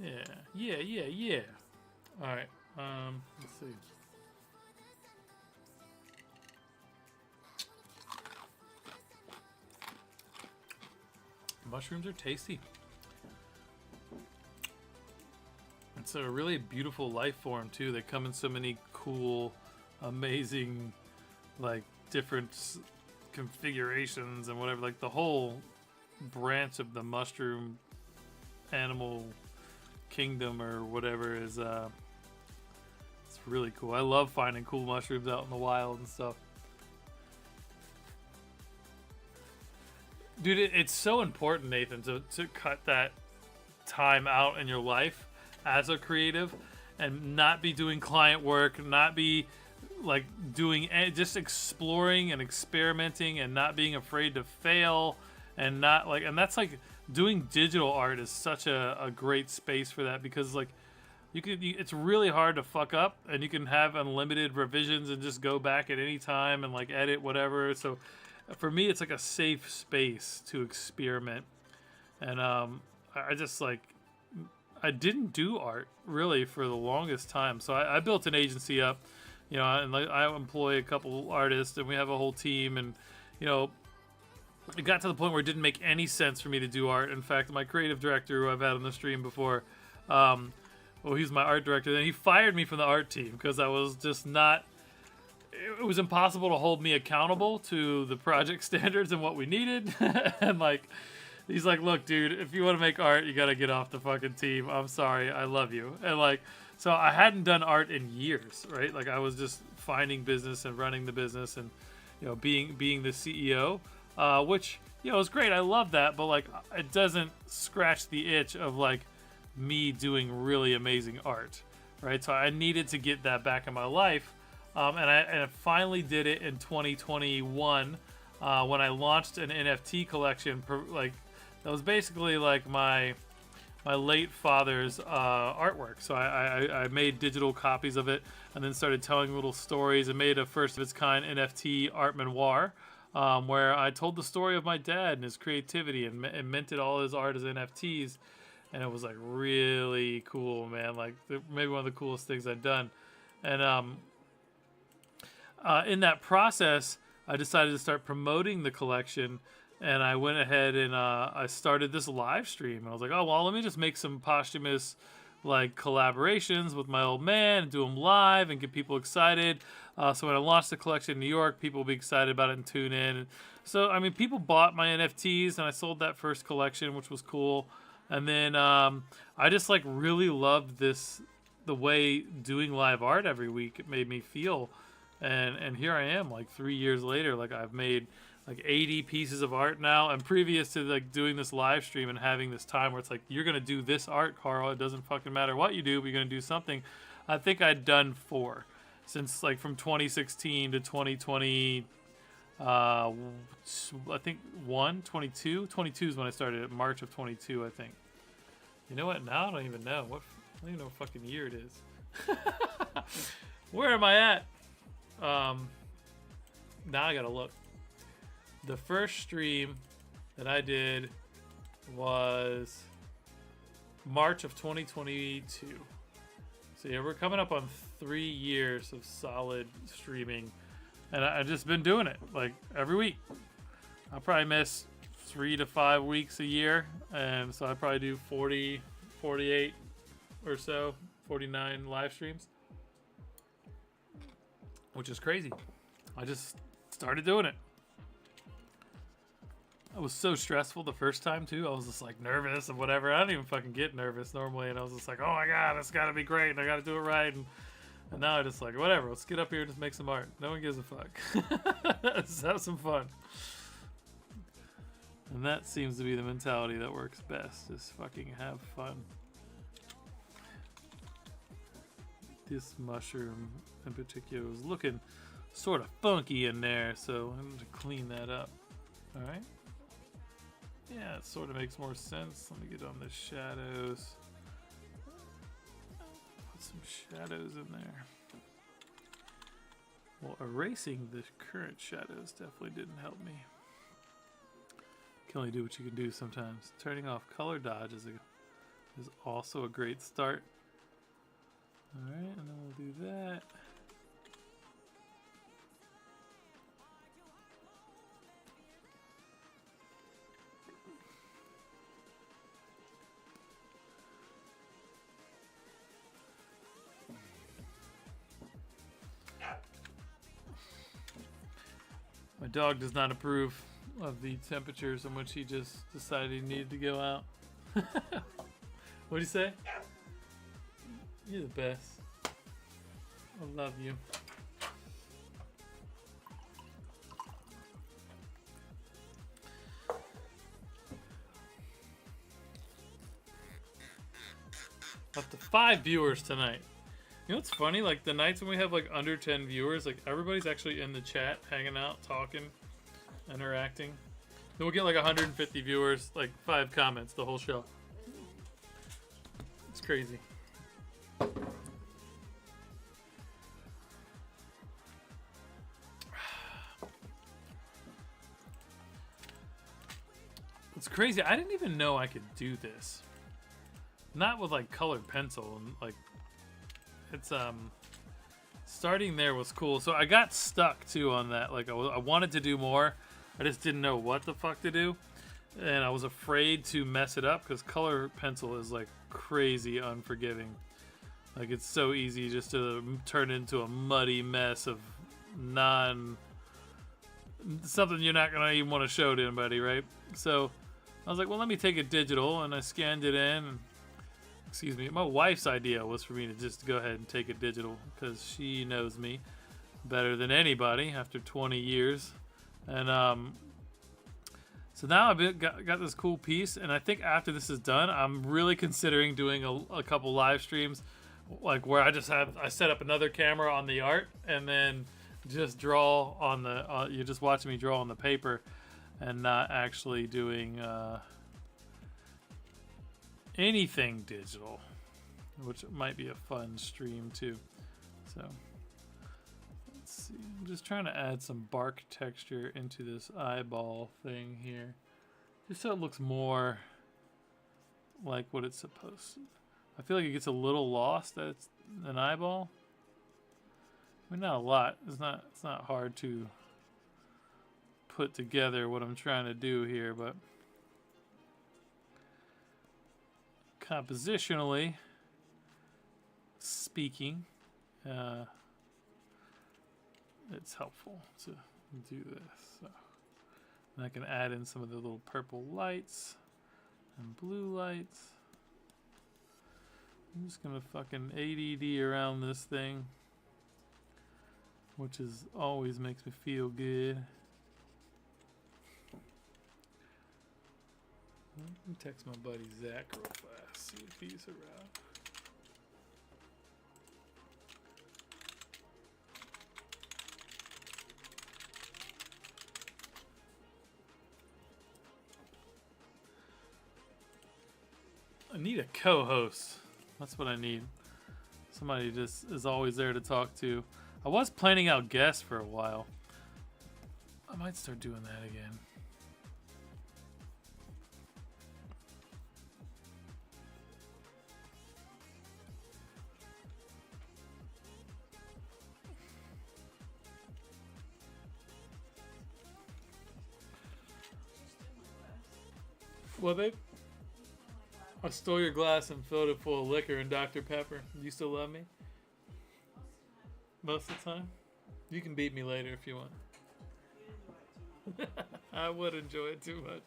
Yeah. Alright, let's see. Mushrooms are tasty. It's a really beautiful life form too. They come in so many cool, amazing, like different configurations and whatever. Like the whole branch of the mushroom animal kingdom or whatever is it's really cool. I love finding cool mushrooms out in the wild and stuff. Dude, it's so important, Nathan, to cut that time out in your life as a creative and not be doing client work, not be like doing, just exploring and experimenting and not being afraid to fail and not like, and that's like doing digital art is such a great space for that because like it's really hard to fuck up and you can have unlimited revisions and just go back at any time and like edit whatever. So for me, it's like a safe space to experiment. And I just like, I didn't do art really for the longest time. So I built an agency up, and like I employ a couple artists and we have a whole team. And, it got to the point where it didn't make any sense for me to do art. In fact, my creative director, who I've had on the stream before, he's my art director. Then he fired me from the art team because I was just not. It was impossible to hold me accountable to the project standards and what we needed. And like, He's like, look, dude, if you want to make art, you got to get off the fucking team. I'm sorry. I love you. And like, so I hadn't done art in years, right? Like I was just finding business and running the business and, you know, being the CEO, which, you know, is great. I love that. But like, it doesn't scratch the itch of like me doing really amazing art, right? So I needed to get that back in my life. And I finally did it in 2021 when I launched an NFT collection. Like, that was basically like my late father's artwork. So I made digital copies of it and then started telling little stories and made a first of its kind NFT art memoir where I told the story of my dad and his creativity and minted all his art as NFTs. And it was like really cool, man. Like maybe one of the coolest things I've done. And in that process, I decided to start promoting the collection. And I went ahead and I started this live stream. And I was like, oh, well, let me just make some posthumous like collaborations with my old man and do them live and get people excited. So when I launched the collection in New York, people will be excited about it and tune in. And so, I mean, people bought my NFTs and I sold that first collection, which was cool. And then I just like really loved the way doing live art every week. It made me feel. And here I am like 3 years later, like I've made like 80 pieces of art now. And previous to like doing this live stream and having this time where it's like, you're going to do this art, Carl. It doesn't fucking matter what you do, but you're going to do something. I think I'd done 4 since like from 2016 to 2020. I think 22 is when I started it. March of 22, I think. You know what? Now I don't even know. I don't even know what fucking year it is. Where am I at? Now I gotta look. The first stream that I did was March of 2022. So yeah, we're coming up on 3 years of solid streaming, and I've just been doing it like every week. I'll probably miss 3 to 5 weeks a year, and so I probably do 40, 48 or so, 49 live streams, which is crazy. I just started doing it. It was so stressful the first time too. I was just like nervous and whatever. I don't even fucking get nervous normally, and I was just like, oh my god, it's gotta be great and I gotta do it right. And now I just like, whatever, let's get up here and just make some art. No one gives a fuck. Let's have some fun. And that seems to be the mentality that works best, is fucking have fun. This mushroom in particular was looking sort of funky in there, so I'm going to clean that up. Alright. Yeah, it sort of makes more sense. Let me get on the shadows. Put some shadows in there. Well, erasing the current shadows definitely didn't help me. You can only do what you can do sometimes. Turning off color dodge is also a great start. Alright, and then we'll do that. My dog does not approve of the temperatures in which he just decided he needed to go out. What'd you say? You're the best. I love you. Up to 5 viewers tonight. You know what's funny? Like the nights when we have like under 10 viewers, like everybody's actually in the chat, hanging out, talking, interacting. Then we'll get like 150 viewers, like 5 comments the whole show. It's crazy. It's crazy. I didn't even know I could do this. Not with like colored pencil and like it's starting there was cool. So I got stuck too on that. Like I wanted to do more. I just didn't know what the fuck to do. And I was afraid to mess it up because color pencil is like crazy unforgiving. Like it's so easy just to turn into a muddy mess of something you're not gonna even want to show to anybody, right? So I was like, well, let me take it digital, and I scanned it in. And, excuse me, my wife's idea was for me to just go ahead and take it digital because she knows me better than anybody after 20 years. And so now I've got this cool piece, and I think after this is done, I'm really considering doing a couple live streams, like where I set up another camera on the art, and then just draw on the. You're just watching me draw on the paper, and not actually doing anything digital, which might be a fun stream too. So. Let's see. I'm just trying to add some bark texture into this eyeball thing here, just so it looks more like what it's supposed to. I feel like it gets a little lost that it's an eyeball. I mean, not a lot. It's not hard to put together what I'm trying to do here, but compositionally speaking, it's helpful to do this. So, and I can add in some of the little purple lights and blue lights. I'm just gonna fucking ADD around this thing, which always makes me feel good. Let me text my buddy Zach real fast, see if he's around. I need a co-host. That's what I need. Somebody just is always there to talk to. I was planning out guests for a while. I might start doing that again. Well, babe? I stole your glass and filled it full of liquor and Dr. Pepper. Do you still love me? Most of the time? You can beat me later if you want. I would enjoy it too much.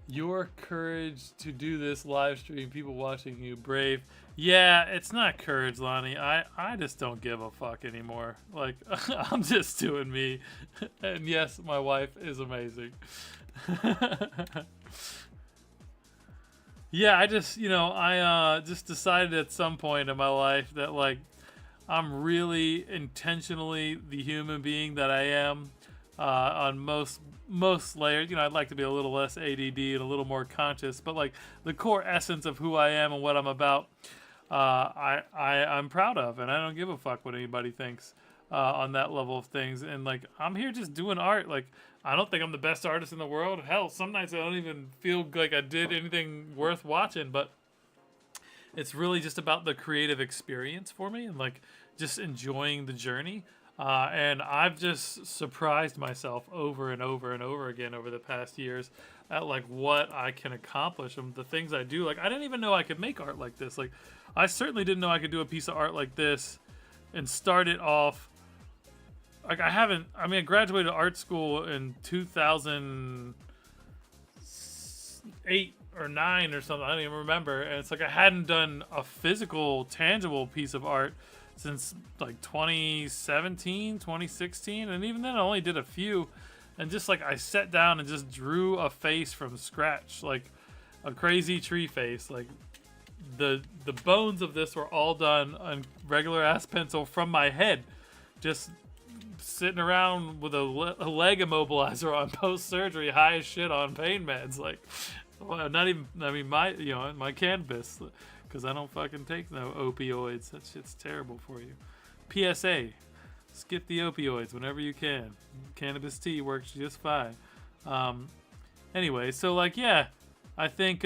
Your courage to do this live stream, people watching you, brave. Yeah, it's not courage, Lonnie. I just don't give a fuck anymore. Like, I'm just doing me. And yes, my wife is amazing. Yeah, I just, I just decided at some point in my life that, like, I'm really intentionally the human being that I am on most layers. I'd like to be a little less ADD and a little more conscious, but, like, the core essence of who I am and what I'm about, I'm proud of, and I don't give a fuck what anybody thinks on that level of things. And, like, I'm here just doing art. Like, I don't think I'm the best artist in the world. Hell, some nights I don't even feel like I did anything worth watching, but it's really just about the creative experience for me and, like, just enjoying the journey. And I've just surprised myself over and over and over again over the past years at, like, what I can accomplish and the things I do. Like, I didn't even know I could make art like this. Like, I certainly didn't know I could do a piece of art like this and start it off. Like, I graduated art school in 2008 or 9 or something. I don't even remember. And it's like I hadn't done a physical, tangible piece of art since, like, 2017, 2016. And even then, I only did a few. And just, like, I sat down and just drew a face from scratch. Like, a crazy tree face. Like, the bones of this were all done on regular-ass pencil from my head. Just sitting around with a leg immobilizer on post-surgery, high as shit on pain meds. Like, well, not even, I mean, my cannabis, because I don't fucking take no opioids. That shit's terrible for you. PSA, skip the opioids whenever you can. Cannabis tea works just fine. Anyway, so, like, yeah, I think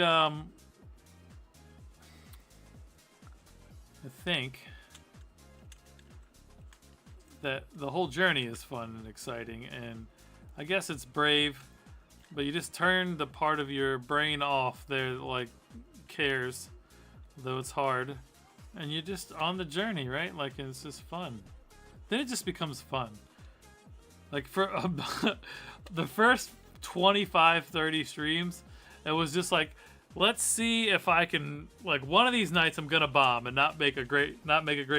that the whole journey is fun and exciting, and I guess it's brave, but you just turn the part of your brain off there that, like, cares, though it's hard, and you're just on the journey, right? Like, it's just fun. Then it just becomes fun. Like for the first 25, 30 streams, it was just like, let's see if I can, like, one of these nights I'm gonna bomb and not make a great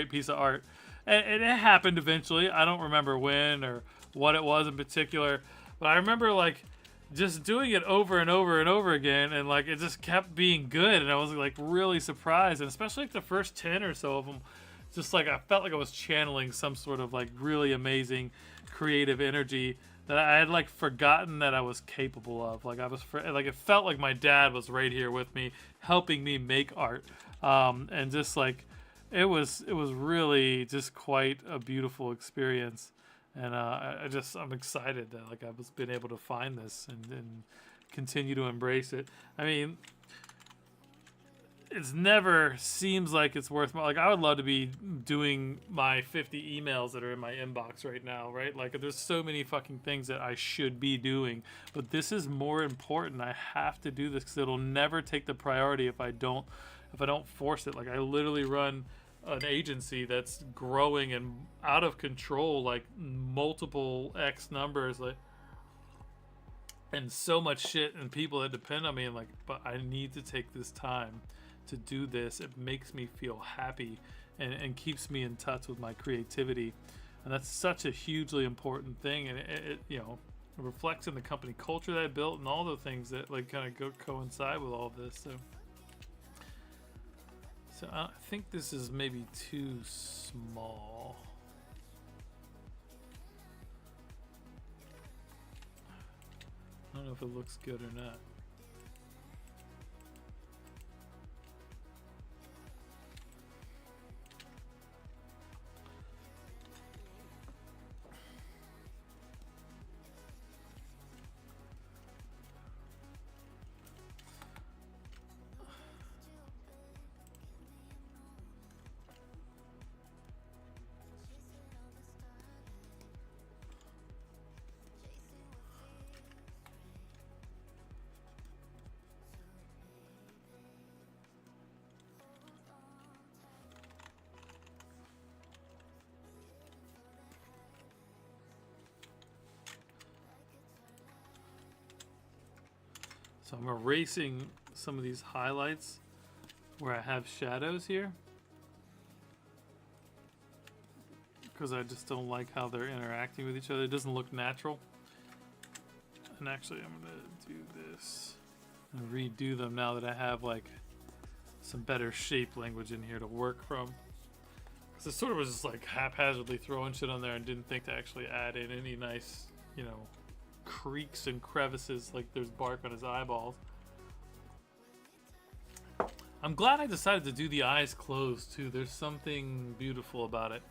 piece of art. And it happened eventually. I don't remember when or what it was in particular, but I remember like just doing it over and over and over again, and like it just kept being good, and I was like really surprised. And especially like the first 10 or so of them, just like I felt like I was channeling some sort of like really amazing creative energy that I had like forgotten that I was capable of. Like like it felt like my dad was right here with me, helping me make art, and just like it was really just quite a beautiful experience. And I'm excited that like I've been able to find this and continue to embrace it. I mean, it's never seems like it's worth like I would love to be doing my 50 emails that are in my inbox right now, right? Like there's so many fucking things that I should be doing, but this is more important. I have to do this because it'll never take the priority if I don't force it. Like I literally run an agency that's growing and out of control, like multiple X numbers, like, and so much shit and people that depend on me, and like, but I need to take this time to do this. It makes me feel happy and keeps me in touch with my creativity, and that's such a hugely important thing. And it you know, it reflects in the company culture that I built and all the things that like kind of coincide with all of this. So I think this is maybe too small. I don't know if it looks good or not. So I'm erasing some of these highlights where I have shadows here, because I just don't like how they're interacting with each other. It doesn't look natural. And actually I'm gonna do this and redo them now that I have like some better shape language in here to work from. Because it sort of was just like haphazardly throwing shit on there and didn't think to actually add in any nice, you know, creaks and crevices like there's bark on his eyeballs. I'm glad I decided to do the eyes closed too. There's something beautiful about it.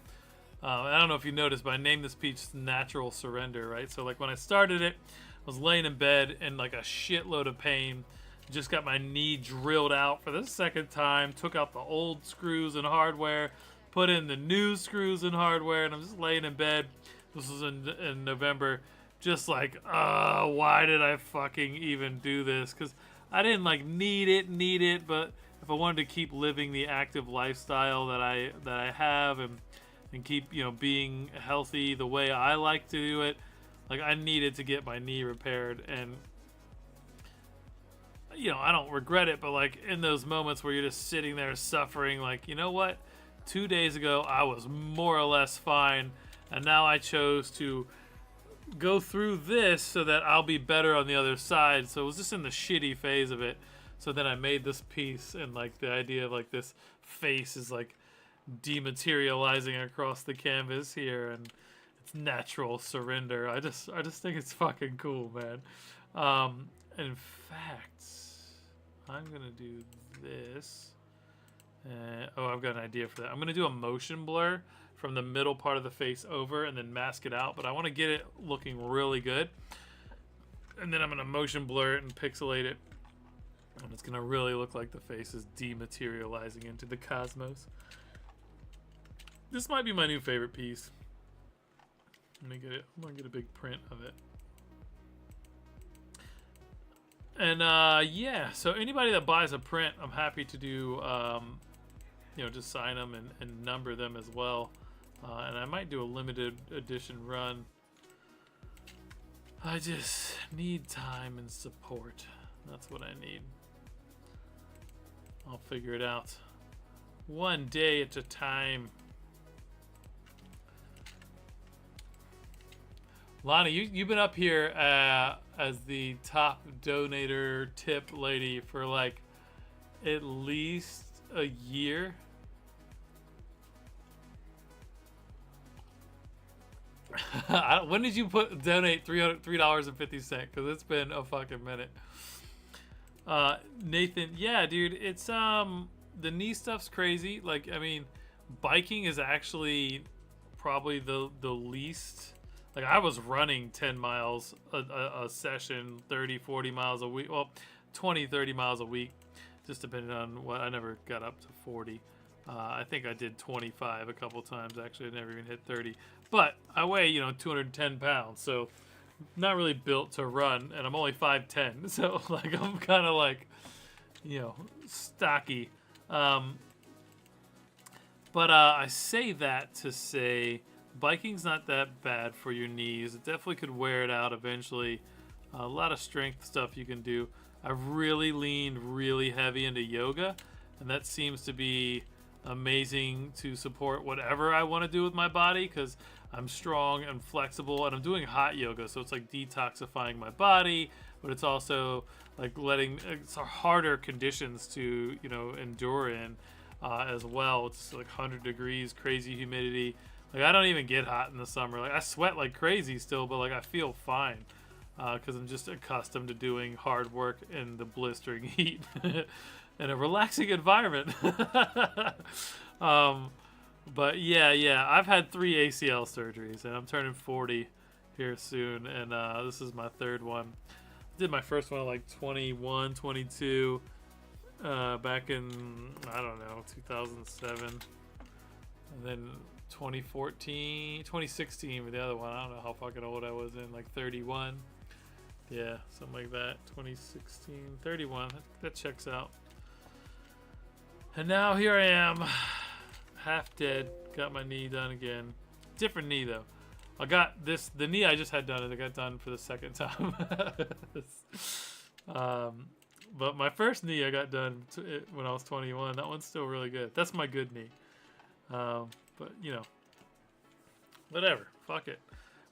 I don't know if you noticed, but I named this piece Natural Surrender, right? So like when I started it, I was laying in bed in like a shitload of pain. Just got my knee drilled out for the second time, took out the old screws and hardware, put in the new screws and hardware, and I'm just laying in bed. This was in November. Just like, why did I fucking even do this? Because I didn't like need it, but if I wanted to keep living the active lifestyle that I have and keep, you know, being healthy the way I like to do it, like I needed to get my knee repaired. And you know, I don't regret it, but like in those moments where you're just sitting there suffering, like, you know what? 2 days ago I was more or less fine, and now I chose to go through this so that I'll be better on the other side. So it was just in the shitty phase of it. So then I made this piece, and like the idea of like this face is like dematerializing across the canvas here, and it's natural surrender. I just think it's fucking cool, man. In fact, I'm gonna do this. Oh, I've got an idea for that. I'm gonna do a motion blur from the middle part of the face over and then mask it out, but I want to get it looking really good. And then I'm gonna motion blur it and pixelate it, and it's gonna really look like the face is dematerializing into the cosmos. This might be my new favorite piece. Let me get it. I'm gonna get a big print of it. And yeah, so anybody that buys a print, I'm happy to do, you know, just sign them and number them as well. And I might do a limited edition run I just need time and support. That's what I need. I'll figure it out. One day at a time. Lonnie, you've been up here as the top donator tip lady for like at least a year. When did you donate $3.50? Because it's been a fucking minute. Nathan, yeah, dude, it's the knee stuff's crazy. Like, I mean, biking is actually probably the least. Like, I was running 10 miles a session, 30, 40 miles a week. Well, 20, 30 miles a week, just depending on what. I never got up to 40. I think I did 25 a couple times. Actually, I never even hit 30. But I weigh, 210 pounds. So, not really built to run. And I'm only 5'10". So, like, I'm kind of like, stocky. But I say that to say biking's not that bad for your knees. It definitely could wear it out eventually. A lot of strength stuff you can do. I've really leaned really heavy into yoga, and that seems to be amazing to support whatever I want to do with my body, because I'm strong and flexible, and I'm doing hot yoga, so it's like detoxifying my body, but it's also like it's harder conditions to endure in as well. It's like 100 degrees, crazy humidity. Like, I don't even get hot in the summer. Like, I sweat like crazy still, but like I feel fine because I'm just accustomed to doing hard work in the blistering heat in a relaxing environment. But yeah, I've had 3 ACL surgeries, and I'm turning 40 here soon, and this is my 3rd one. I did my first one at like 21, 22, back in, I don't know, 2007, and then 2016 for the other one. I don't know how fucking old I was in, like 31. Yeah, something like that. 2016, 31. That checks out. And now here I am, half dead. Got my knee done again. Different knee though. I got the knee I just had done, I got done for the 2nd time. But my first knee I got done when I was 21. That one's still really good. That's my good knee. But whatever. Fuck it.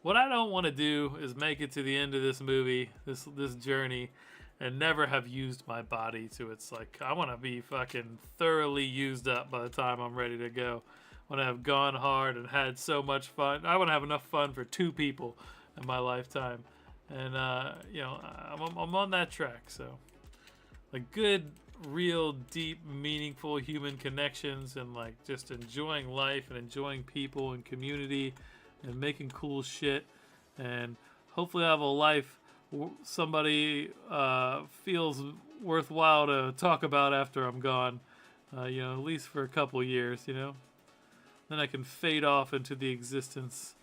What I don't want to do is make it to the end of this movie, this journey, and never have used my body to its, like, I want to be fucking thoroughly used up by the time I'm ready to go. I want to have gone hard and had so much fun. I want to have enough fun for 2 people in my lifetime. And, I'm on that track. So, like, good, real, deep, meaningful human connections, and, like, just enjoying life and enjoying people and community and making cool shit. And hopefully I have a life somebody feels worthwhile to talk about after I'm gone, at least for a couple years, Then I can fade off into the existence,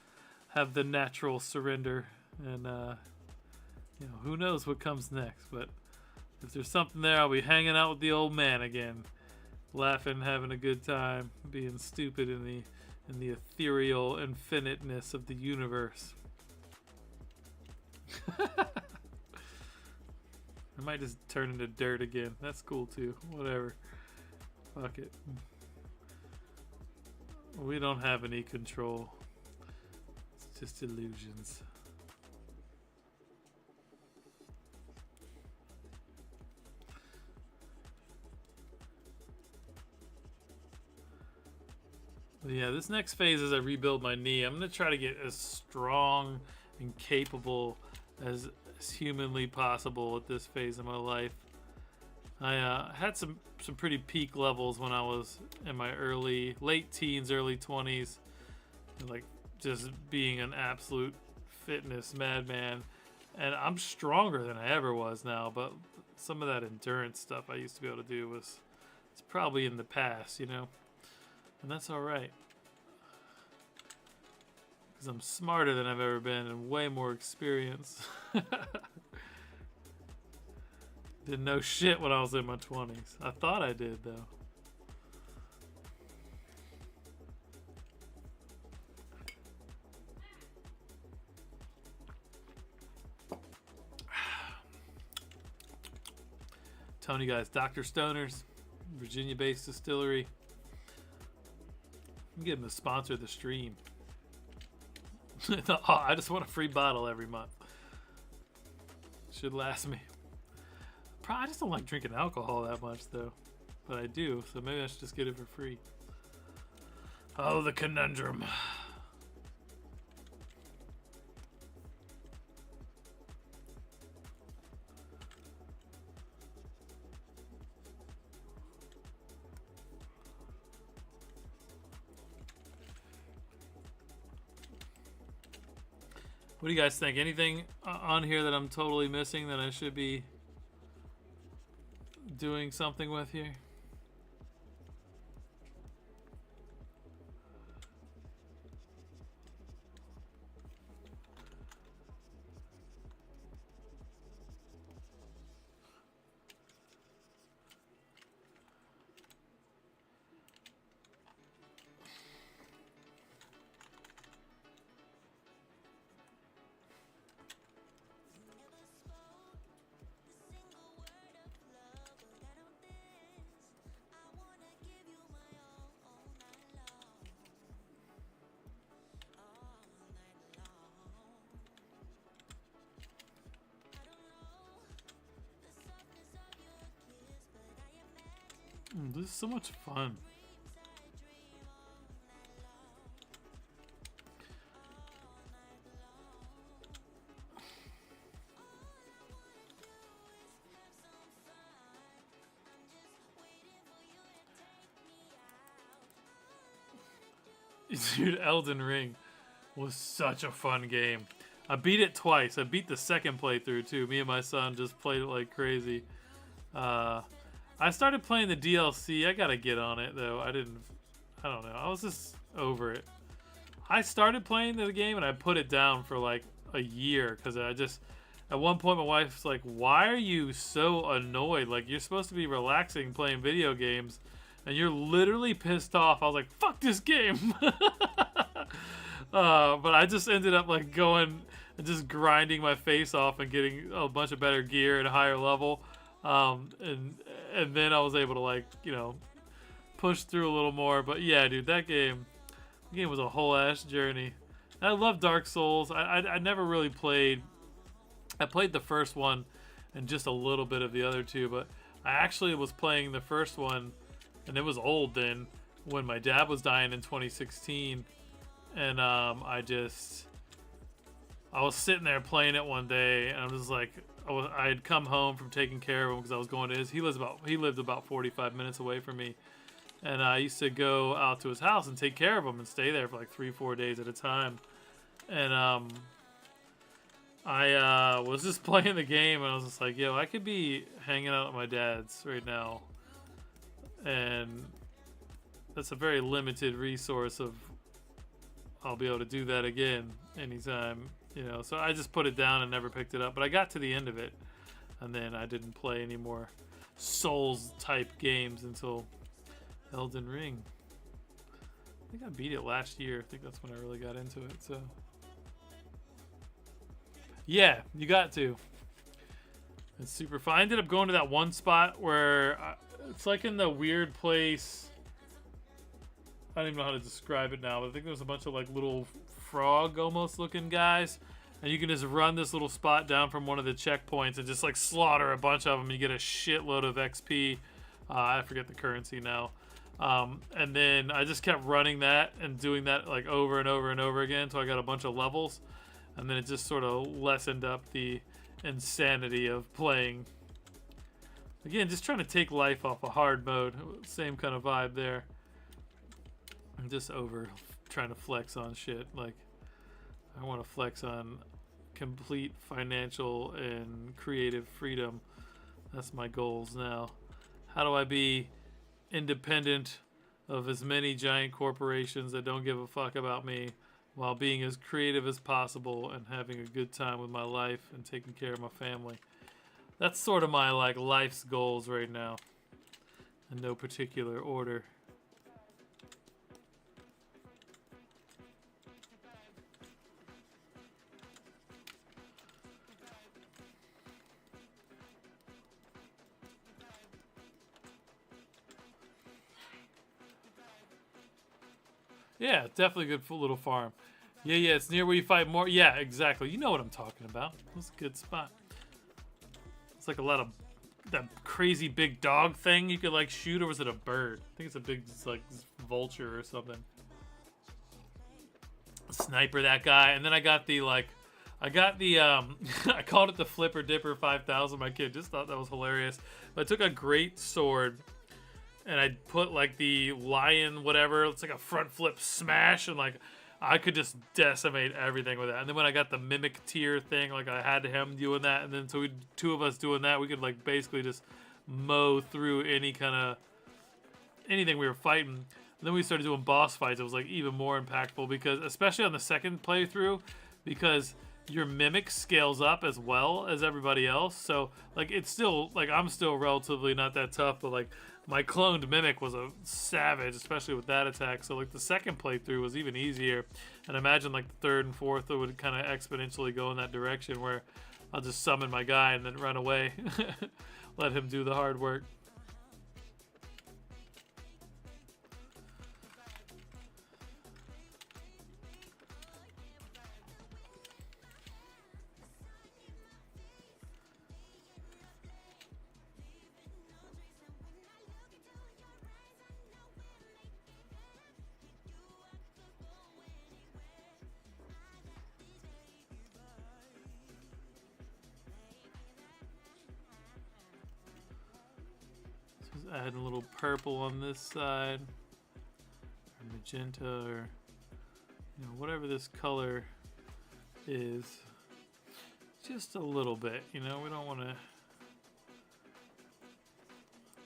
have the natural surrender, and, who knows what comes next. But if there's something there, I'll be hanging out with the old man again, laughing, having a good time, being stupid in the ethereal infiniteness of the universe. I might just turn into dirt again. That's cool too. Whatever. Fuck it. We don't have any control. It's just illusions. But yeah, this next phase as I rebuild my knee, I'm going to try to get as strong and capable as humanly possible at this phase of my life. I had some pretty peak levels when I was in my late teens, early 20s, like just being an absolute fitness madman. And I'm stronger than I ever was now, but some of that endurance stuff I used to be able to do it's probably in the past, And that's all right. Because I'm smarter than I've ever been and way more experienced. Didn't know shit when I was in my 20s. I thought I did, though. telling you guys, Dr. Stoner's, Virginia-based distillery. I'm getting the sponsor of the stream. Oh, I just want a free bottle every month. Should last me. I just don't like drinking alcohol that much, though. But I do, so maybe I should just get it for free. Oh, the conundrum. What do you guys think? Anything on here that I'm totally missing that I should be doing something with here? This is so much fun. Dude, Elden Ring was such a fun game. I beat it twice. I beat the second playthrough too. Me and my son just played it like crazy. I started playing the DLC. I gotta get on it though. I don't know. I was just over it. I started playing the game and I put it down for like a year because at one point my wife's like, "Why are you so annoyed? Like you're supposed to be relaxing playing video games, and you're literally pissed off." I was like, "Fuck this game." But I just ended up like going and just grinding my face off and getting a bunch of better gear at a higher level. And then I was able to like, you know, push through a little more. But yeah, dude, the game was a whole ass journey. And I love Dark Souls. I never really played. I played the first one and just a little bit of the other two, but I actually was playing the first one, and it was old then when my dad was dying in 2016, and I was sitting there playing it one day, and I was like, I had come home from taking care of him because I was going to his. He lived about 45 minutes away from me, and I used to go out to his house and take care of him and stay there for like 3-4 days at a time. And I was just playing the game, and I was just like, yo, I could be hanging out at my dad's right now, and that's a very limited resource of I'll be able to do that again anytime. You know, so I just put it down and never picked it up. But I got to the end of it, and then I didn't play any more Souls-type games until Elden Ring. I think I beat it last year. I think that's when I really got into it. So, yeah, you got to. It's super fun. I ended up going to that one spot where it's like in the weird place. I don't even know how to describe it now, but I think there's a bunch of like little frog almost looking guys, and you can just run this little spot down from one of the checkpoints and just like slaughter a bunch of them. You get a shitload of XP. I forget the currency now. And then I just kept running that and doing that like over and over and over again until I got a bunch of levels, and then it just sort of lessened up the insanity of playing. Again, just trying to take life off a hard mode. Same kind of vibe there. I'm just over trying to flex on shit. Like, I want to flex on complete financial and creative freedom. That's my goals now. How do I be independent of as many giant corporations that don't give a fuck about me, while being as creative as possible and having a good time with my life and taking care of my family? That's sort of my like life's goals right now, in no particular order. Yeah, definitely a good little farm. Yeah, yeah, it's near where you fight more. Yeah, exactly. You know what I'm talking about. That's a good spot. It's like a lot of that crazy big dog thing you could like shoot, or was it a bird? I think it's a big like vulture or something. Sniper that guy, and then I got the I called it the Flipper Dipper 5000. My kid just thought that was hilarious. But I took a great sword and I put like the lion whatever. It's like a front flip smash, and like I could just decimate everything with that. And then when I got the mimic tier thing, like I had him doing that, and then so we two of us doing that, we could like basically just mow through anything we were fighting. And then we started doing boss fights. It was like even more impactful because, especially on the second playthrough, because your mimic scales up as well as everybody else. So like it's still like I'm still relatively not that tough, but like my cloned mimic was a savage, especially with that attack. So like the second playthrough was even easier, and imagine like the third and fourth would kind of exponentially go in that direction where I'll just summon my guy and then run away, let him do the hard work. Add a little purple on this side, or magenta, or whatever this color is, just a little bit. We don't want to.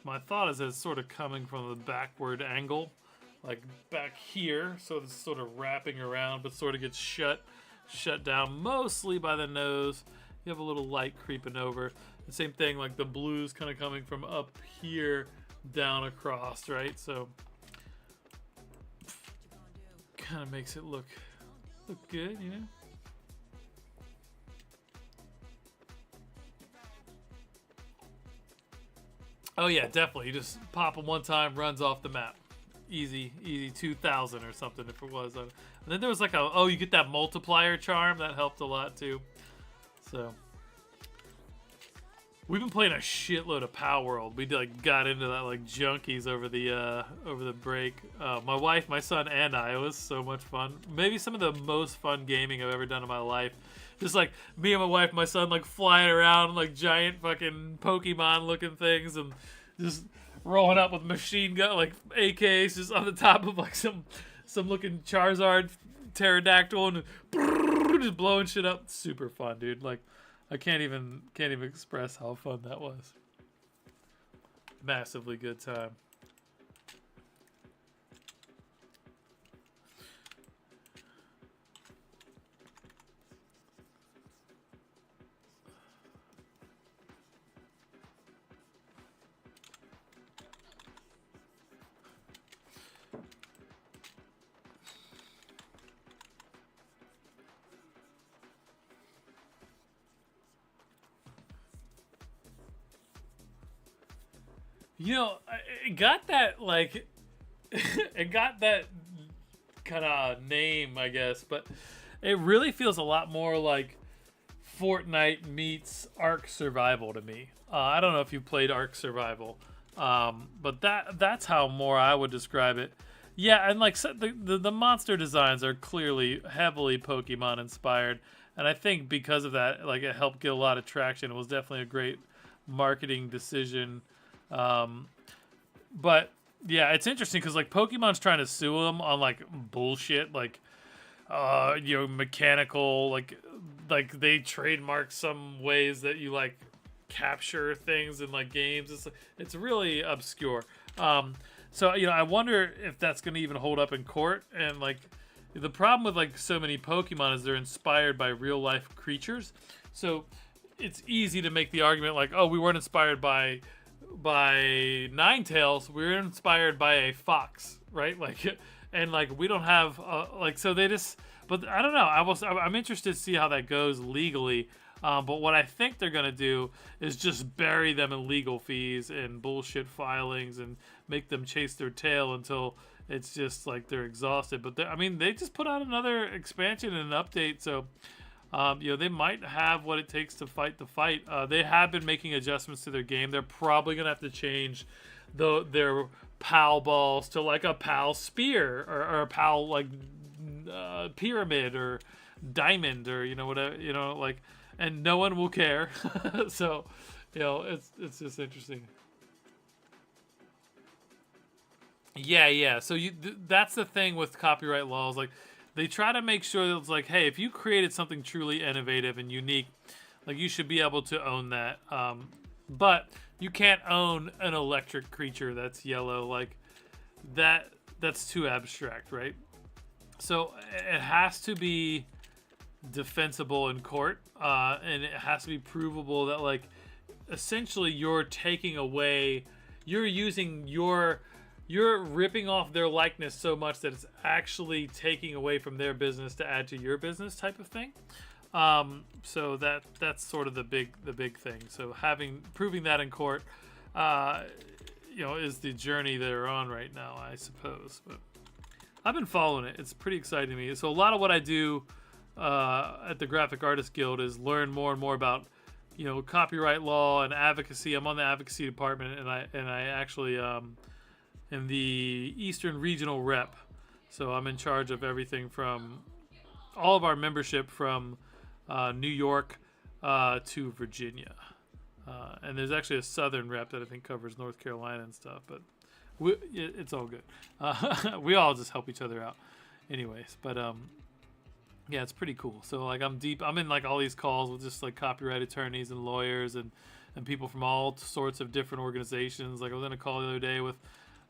My thought is that it's sort of coming from the backward angle, like back here, so it's sort of wrapping around, but sort of gets shut down mostly by the nose. You have a little light creeping over. The same thing, like the blues kind of coming from up here down across, right? So kind of makes it look good, Oh yeah, definitely. You just pop him one time, runs off the map. Easy 2000 or something if it was. And then there was like you get that multiplier charm. That helped a lot too. So we've been playing a shitload of Power World. We got into that like junkies over the break. My wife, my son, and I. It was so much fun. Maybe some of the most fun gaming I've ever done in my life. Just like me and my wife, my son, like flying around like giant fucking Pokemon looking things, and just rolling up with machine gun like AKs just on the top of like some looking Charizard pterodactyl, and just blowing shit up. Super fun, dude. Like I can't even express how fun that was. Massively good time. It got that like, it got that kind of name, I guess, but it really feels a lot more like Fortnite meets Ark Survival to me. I don't know if you played Ark Survival, but that's how more I would describe it. Yeah, and like so the monster designs are clearly heavily Pokemon inspired, and I think because of that, like it helped get a lot of traction. It was definitely a great marketing decision. But yeah, it's interesting because like Pokemon's trying to sue them on like bullshit, like mechanical, like they trademark some ways that you like capture things in like games. It's really obscure. So I wonder if that's going to even hold up in court. And like the problem with like so many Pokemon is they're inspired by real life creatures. So it's easy to make the argument like, oh, we weren't inspired by Ninetales, we were inspired by a fox, right? Like, and like we don't have like, so they just. But I don't know. I'm interested to see how that goes legally. But what I think they're gonna do is just bury them in legal fees and bullshit filings and make them chase their tail until it's just like they're exhausted. But I mean, they just put out another expansion and an update, so they might have what it takes to fight the fight. They have been making adjustments to their game. They're probably gonna have to change their PAL balls to like a PAL spear or a PAL like pyramid or diamond or whatever, like, and no one will care. So it's just interesting. Yeah. So that's the thing with copyright laws. Like, they try to make sure that it's like, hey, if you created something truly innovative and unique, like, you should be able to own that. But you can't own an electric creature that's yellow. Like, that's too abstract, right? So it has to be defensible in court, and it has to be provable that, like, essentially you're taking away, you're ripping off their likeness so much that it's actually taking away from their business to add to your business, type of thing. So that's sort of the big thing. So proving that in court, is the journey they're on right now, I suppose. But I've been following it. It's pretty exciting to me. So a lot of what I do at the Graphic Artists Guild is learn more and more about copyright law and advocacy. I'm on the advocacy department, and I actually in the Eastern Regional Rep. So I'm in charge of everything from all of our membership from New York to Virginia. And there's actually a Southern Rep that I think covers North Carolina and stuff, but it's all good. We all just help each other out anyways. But yeah, it's pretty cool. So like I'm in like all these calls with just like copyright attorneys and lawyers and people from all sorts of different organizations. Like I was in a call the other day with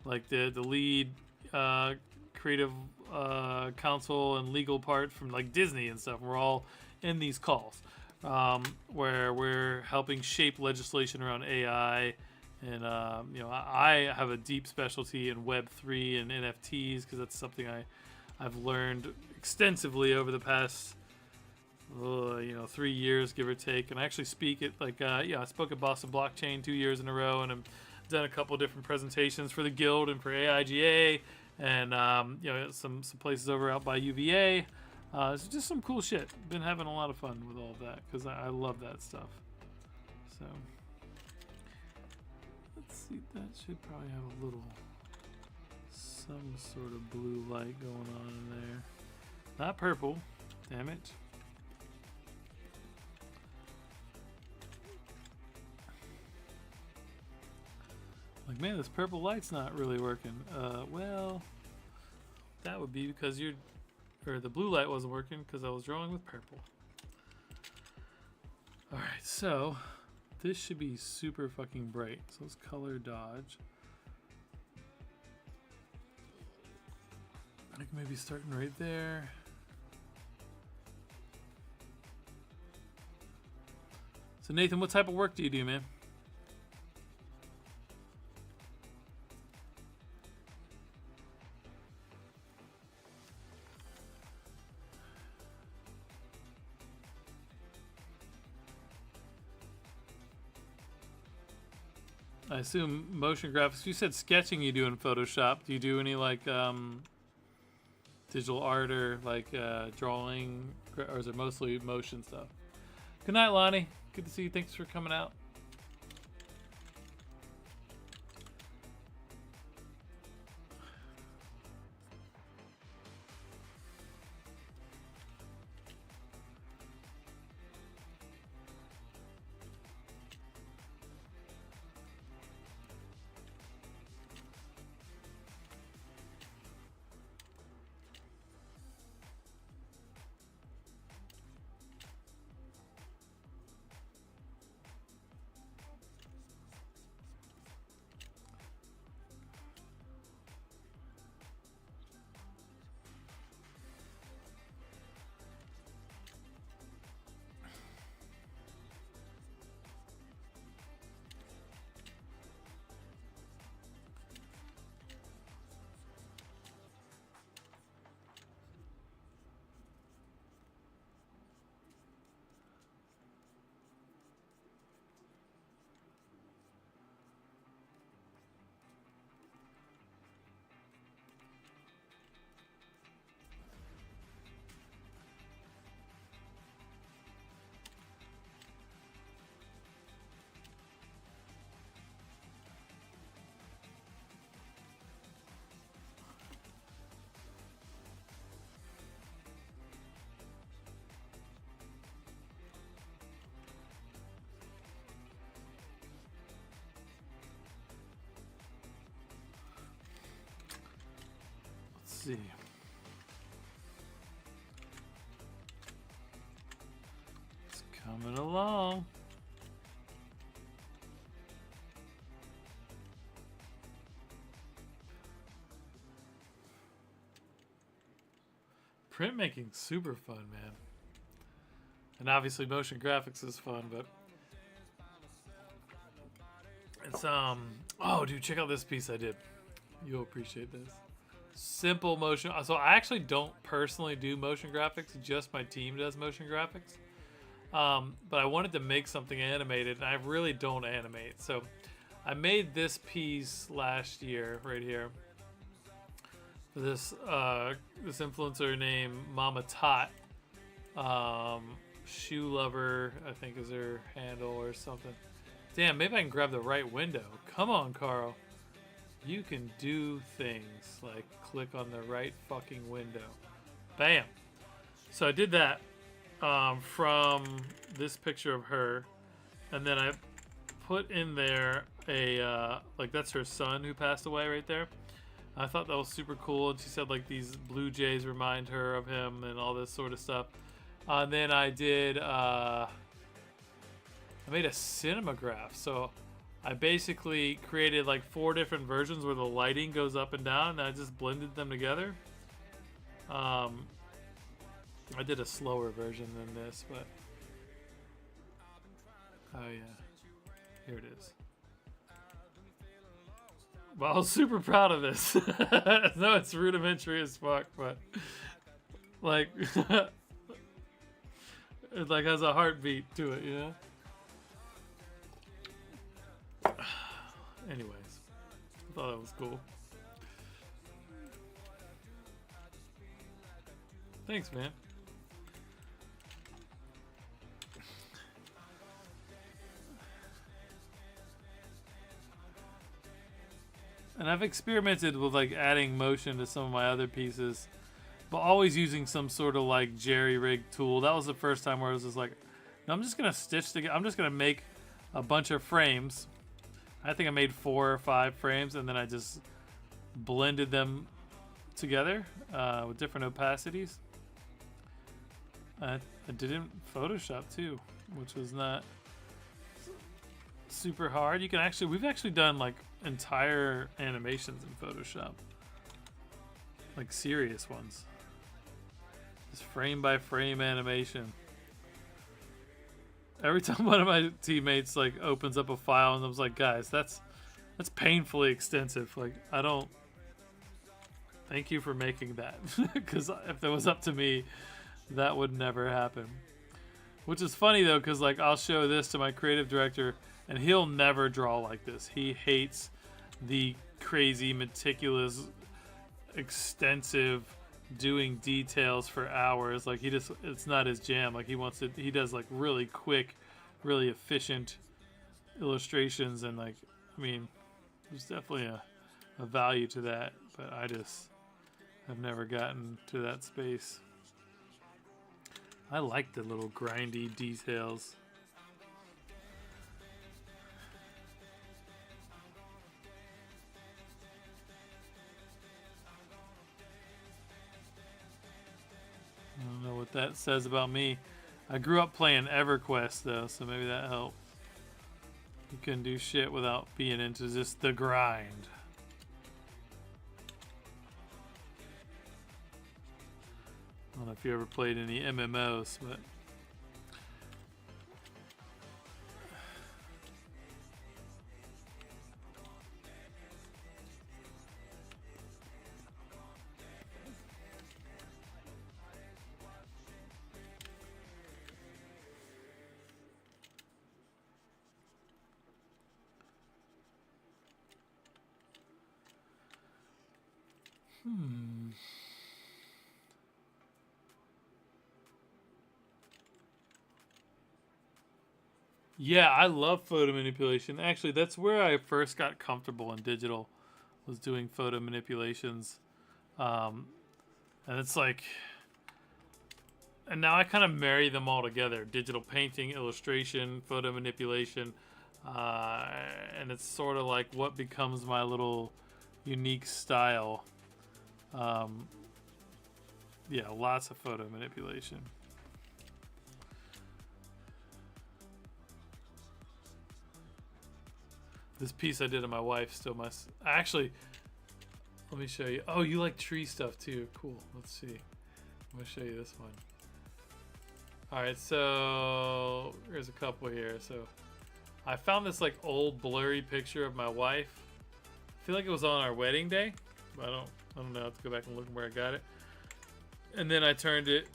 like the lead creative counsel and legal part from like Disney and stuff. We're all in these calls where we're helping shape legislation around AI. And I have a deep specialty in Web3 and NFTs because that's something I've learned extensively over the past 3 years, give or take. And I actually speak at I spoke at Boston Blockchain 2 years in a row, and I'm done a couple different presentations for the guild and for AIGA, and some places over out by UVA. It's just some cool shit. Been having a lot of fun with all of that because I love that stuff. So let's see, that should probably have a little some sort of blue light going on in there. Not purple, damn it. Like, man, this purple light's not really working. Well, that would be because the blue light wasn't working because I was drawing with purple. Alright, so this should be super fucking bright. So let's color dodge. Like maybe starting right there. So Nathan, what type of work do you do, man? I assume motion graphics. You said sketching you do in Photoshop. Do you do any like digital art or like drawing, or is it mostly motion stuff? Good night, Lonnie. Good to see you. Thanks for coming out. see. It's coming along. Printmaking's super fun, man. And obviously motion graphics is fun, but it's oh dude, check out this piece I did. You'll appreciate this. Simple motion. So I actually don't personally do motion graphics, just my team does motion graphics. But I wanted to make something animated, and I really don't animate. So I made this piece last year right here. This this influencer named Mama Tot, Shoe Lover, I think is her handle or something. Damn, maybe I can grab the right window. Come on, Carl. You can do things like click on the right fucking window. Bam. So I did that from this picture of her, and then I put in there a like that's her son who passed away right there. I thought that was super cool, and she said like these blue jays remind her of him and all this sort of stuff. And then I did I made a cinematograph. So I basically created like 4 different versions where the lighting goes up and down, and I just blended them together. I did a slower version than this, but oh yeah, here it is. Well, I was super proud of this. No, it's rudimentary as fuck, but like it like has a heartbeat to it, you know? Anyways, I thought that was cool. Thanks, man. And I've experimented with like adding motion to some of my other pieces, but always using some sort of like jerry-rig tool. That was the first time where I was just like, no, I'm just gonna stitch together. I'm just gonna make a bunch of frames. I think I made 4 or 5 frames, and then I just blended them together with different opacities. I did it in Photoshop too, which was not super hard. You can actually, we've actually done like entire animations in Photoshop, like serious ones. Just frame by frame animation. Every time one of my teammates like opens up a file and I was like, guys, that's painfully extensive. Like, I don't. Thank you for making that, because if it was up to me, that would never happen. Which is funny though, because like I'll show this to my creative director, and he'll never draw like this. He hates the crazy, meticulous, extensive doing details for hours. Like it's not his jam. Like he does like really quick, really efficient illustrations, and like, I mean, there's definitely a value to that, but I just have never gotten to that space. I like the little grindy details. I don't know what that says about me. I grew up playing EverQuest though, so maybe that helped. You couldn't do shit without being into just the grind. I don't know if you ever played any MMOs, but yeah, I love photo manipulation. Actually, that's where I first got comfortable in digital, was doing photo manipulations. And it's like, and now I kind of marry them all together: digital painting, illustration, photo manipulation, and it's sort of like what becomes my little unique style. Yeah, lots of photo manipulation. This piece I did of my wife still must actually. Let me show you. Oh, you like tree stuff too? Cool. Let's see. I'm gonna show you this one. All right, so here's a couple here. So I found this like old blurry picture of my wife. I feel like it was on our wedding day, but I don't know. I have to go back and look where I got it. And then I turned it,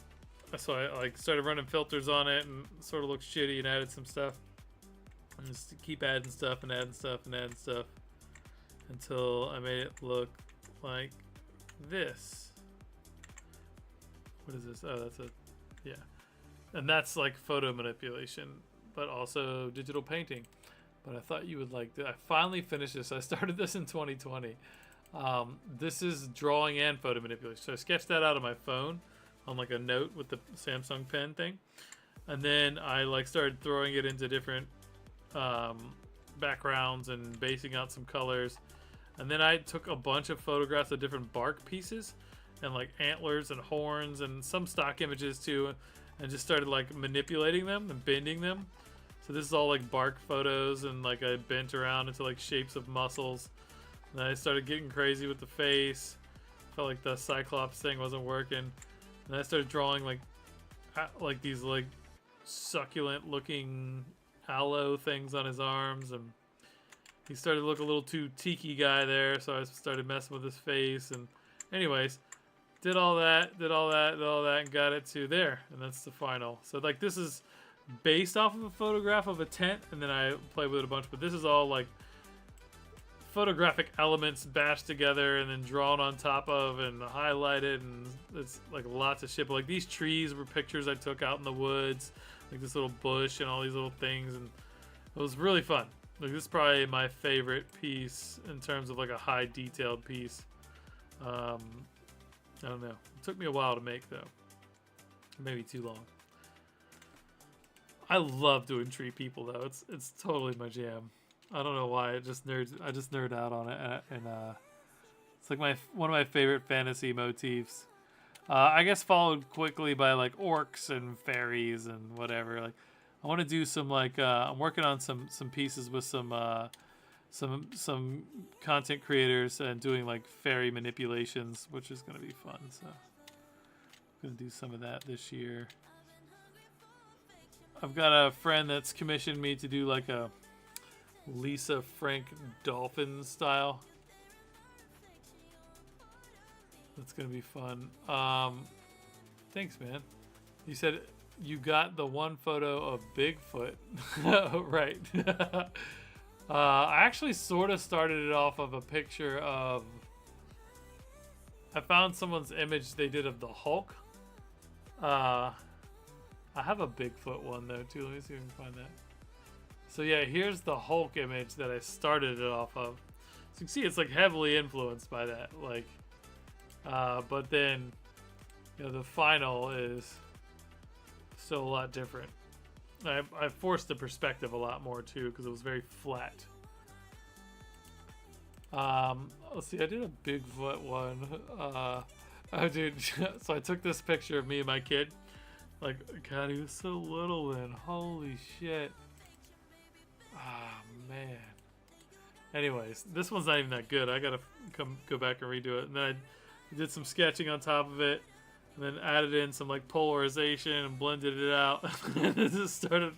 so I like started running filters on it and it sort of looked shitty and added some stuff. And just keep adding stuff and adding stuff and adding stuff until I made it look like this. What is this? Oh, that's a, yeah. And that's like photo manipulation, but also digital painting. But I thought you would like that. I finally finished this. I started this in 2020. This is drawing and photo manipulation. So I sketched that out on my phone on like a note with the Samsung pen thing. And then I like started throwing it into different backgrounds and basing out some colors. And then I took a bunch of photographs of different bark pieces and like antlers and horns and some stock images too, and just started like manipulating them and bending them. So this is all like bark photos, and like I bent around into like shapes of muscles. And then I started getting crazy with the face. Felt like the Cyclops thing wasn't working. And I started drawing like these like succulent looking aloe things on his arms, and he started to look a little too tiki guy there, so I started messing with his face. And anyways, did all that, and got it to there, and that's the final. So like this is based off of a photograph of a tent, and then I played with it a bunch, but this is all like photographic elements bashed together and then drawn on top of and highlighted, and it's like lots of shit. But like these trees were pictures I took out in the woods, like this little bush and all these little things, and it was really fun. Like this is probably my favorite piece in terms of like a high detailed piece. I don't know. It took me a while to make though. Maybe too long. I love doing tree people though. It's totally my jam. I don't know why. I just nerd out on it, and it's like one of my favorite fantasy motifs. I guess followed quickly by like orcs and fairies and whatever. Like I want to do some like I'm working on some pieces with some content creators and doing like fairy manipulations, which is gonna be fun. So I'm gonna do some of that this year. I've got a friend that's commissioned me to do like a Lisa Frank dolphin style. That's gonna be fun. Thanks, man. You said you got the one photo of Bigfoot. Right. I actually sort of started it off of a picture of, I found someone's image they did of the Hulk. I have a Bigfoot one though too. Let me see if I can find that. So yeah, here's the Hulk image that I started it off of. So you can see it's like heavily influenced by that. Like, but then, you know, the final is still a lot different. I forced the perspective a lot more too because it was very flat. Let's see, I did a Bigfoot one. Oh dude, so I took this picture of me and my kid. Like, God, he was so little then. Holy shit. Ah, man. Anyways, this one's not even that good. I gotta go back and redo it. And then I did some sketching on top of it, and then added in some like polarization and blended it out. And it just started.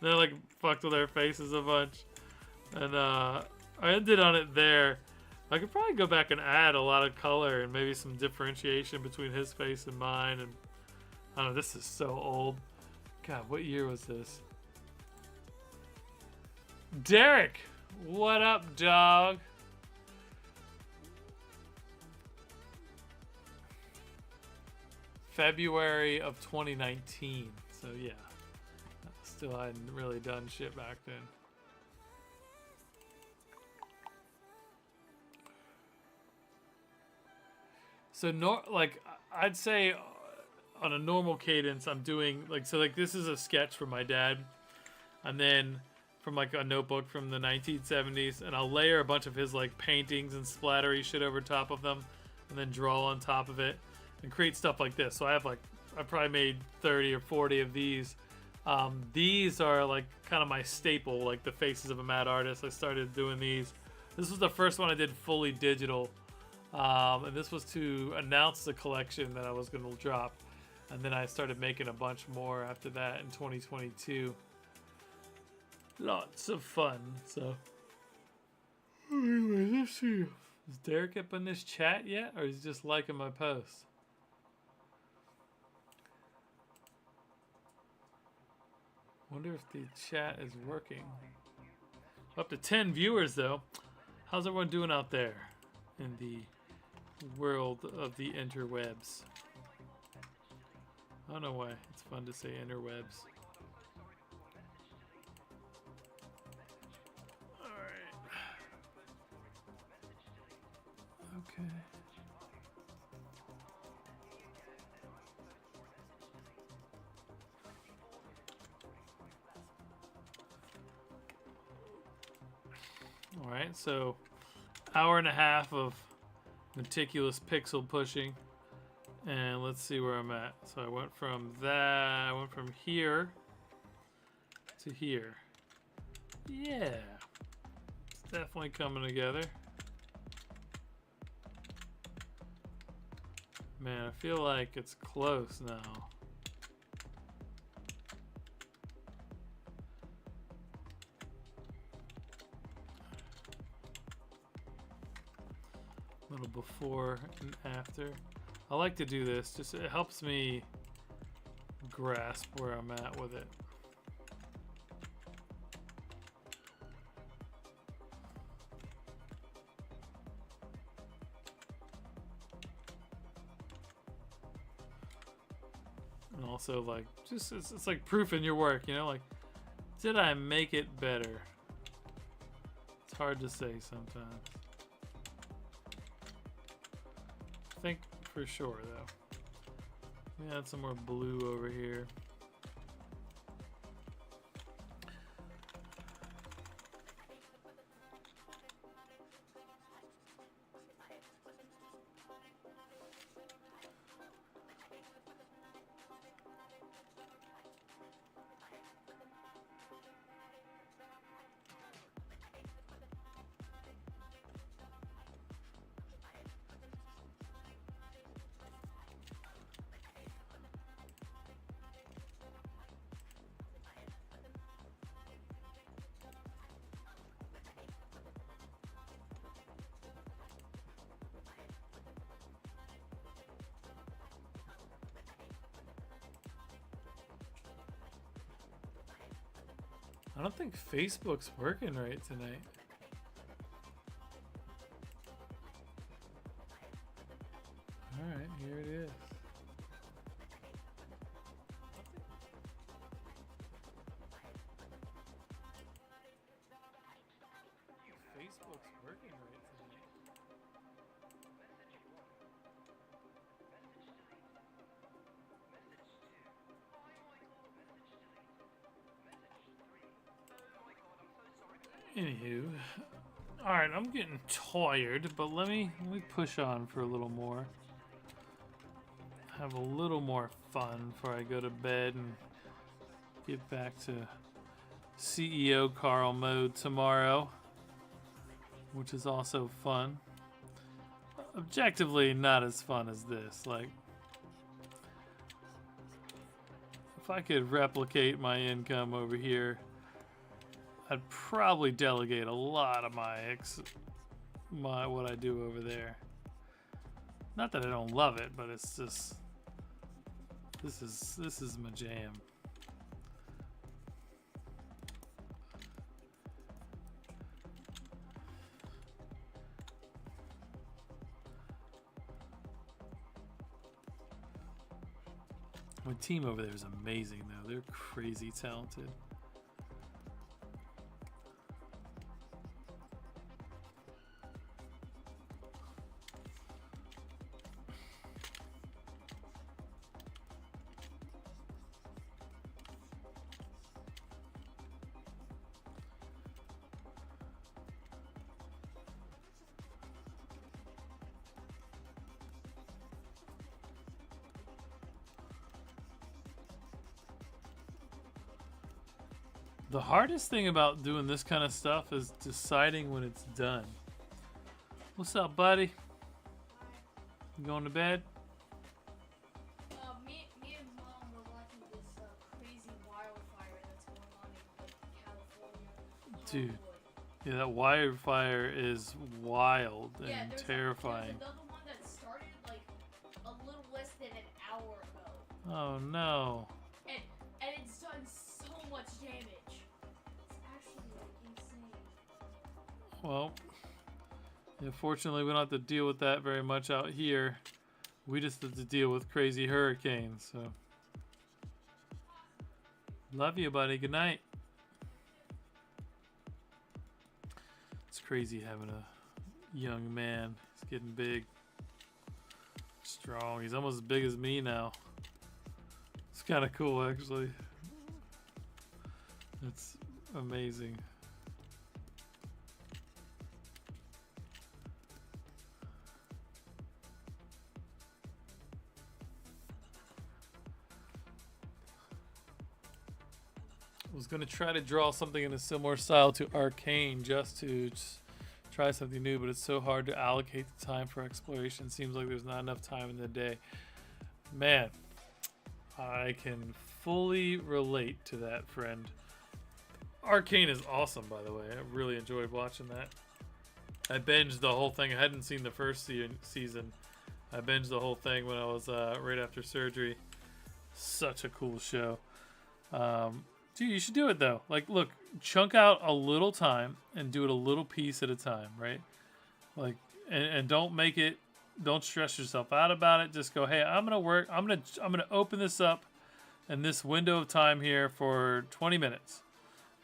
Then I like fucked with their faces a bunch, and I ended on it there. I could probably go back and add a lot of color and maybe some differentiation between his face and mine. And I don't know. This is so old. God, what year was this? Derek, what up, dog? February of 2019. So yeah, still hadn't really done shit back then. So like I'd say on a normal cadence, I'm doing like, so like this is a sketch from my dad, and then from like a notebook from the 1970s, and I'll layer a bunch of his like paintings and splattery shit over top of them, and then draw on top of it and create stuff like this. So I probably made 30 or 40 of these. These are like kind of my staple, like the faces of a mad artist. I started doing these. This was the first one I did fully digital. And this was to announce the collection that I was going to drop. And then I started making a bunch more after that in 2022. Lots of fun. So, anyway, let's see. Is Derek up in this chat yet? Or is he just liking my posts? Wonder if the chat is working. Up to 10 viewers, though. How's everyone doing out there in the world of the interwebs? I don't know why it's fun to say interwebs. Alright. Okay. Alright, so hour and a half of meticulous pixel pushing. And let's see where I'm at. So I went from here to here. Yeah. It's definitely coming together. Man, I feel like it's close now. A little before and after. I like to do this, just it helps me grasp where I'm at with it. And also like, just it's like proof in your work, you know, like, did I make it better? It's hard to say sometimes. I think for sure though. Let me add some more blue over here. I don't think Facebook's working right tonight. Alright, here it is. Facebook's working right tonight. Anywho, all right, I'm getting tired, but let me push on for a little more. Have a little more fun before I go to bed and get back to CEO Carl mode tomorrow, which is also fun. Objectively, not as fun as this. Like, if I could replicate my income over here, I'd probably delegate a lot of what I do over there. Not that I don't love it, but it's just this is my jam. My team over there is amazing though. They're crazy talented. The hardest thing about doing this kind of stuff is deciding when it's done. What's up, buddy? You going to bed? Me and Mom were watching this crazy wildfire that's going on in California. Dude, yeah, that wildfire is wild and terrifying. There's another one that started like a little less than an hour ago. Oh no. And it's done so much damage. It's actually like insane. Well, yeah, fortunately we don't have to deal with that very much out here. We just have to deal with crazy hurricanes, so. Love you, buddy. Good night. It's crazy having a young man. He's getting big. Strong. He's almost as big as me now. It's kind of cool, actually. It's amazing. I was going to try to draw something in a similar style to Arcane just to try something new, but it's so hard to allocate the time for exploration. Seems like there's not enough time in the day. Man, I can fully relate to that, friend. Arcane is awesome, by the way. I really enjoyed watching that. I binged the whole thing. I hadn't seen the first season. I binged the whole thing when I was right after surgery. Such a cool show. Dude, you should do it though. Like, look, chunk out a little time and do it a little piece at a time, right? Like, and don't stress yourself out about it. Just go, hey, I'm gonna work. I'm gonna open this up in this window of time here for 20 minutes,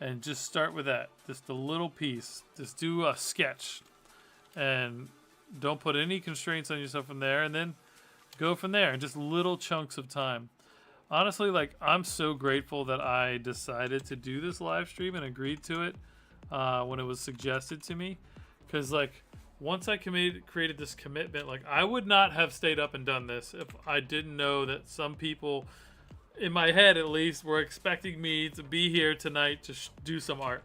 and just start with that. Just a little piece. Just do a sketch, and don't put any constraints on yourself from there, and then go from there. Just little chunks of time. Honestly, like, I'm so grateful that I decided to do this live stream and agreed to it when it was suggested to me. Because, like, once I created this commitment, like, I would not have stayed up and done this if I didn't know that some people, in my head at least, were expecting me to be here tonight to do some art.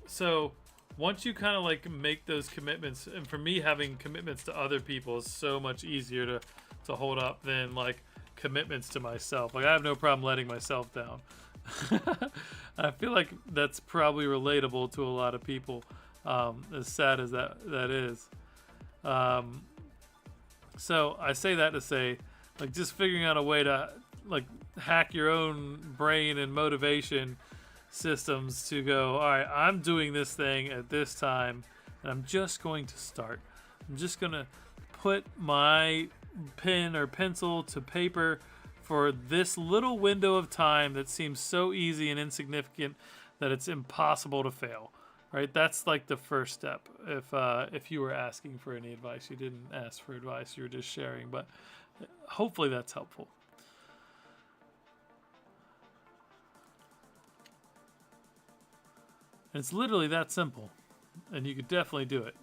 So, once you kind of, like, make those commitments, and for me, having commitments to other people is so much easier to hold up than, like, commitments to myself. Like, I have no problem letting myself down. I feel like that's probably relatable to a lot of people, as sad as that is. So I say that to say, like, just figuring out a way to, like, hack your own brain and motivation systems to go, all right, I'm doing this thing at this time, and I'm just going to start. I'm just going to put my pen or pencil to paper for this little window of time that seems so easy and insignificant that it's impossible to fail, right? That's like the first step. If you were asking for any advice, you didn't ask for advice, you were just sharing, but hopefully that's helpful. It's literally that simple, and you could definitely do it.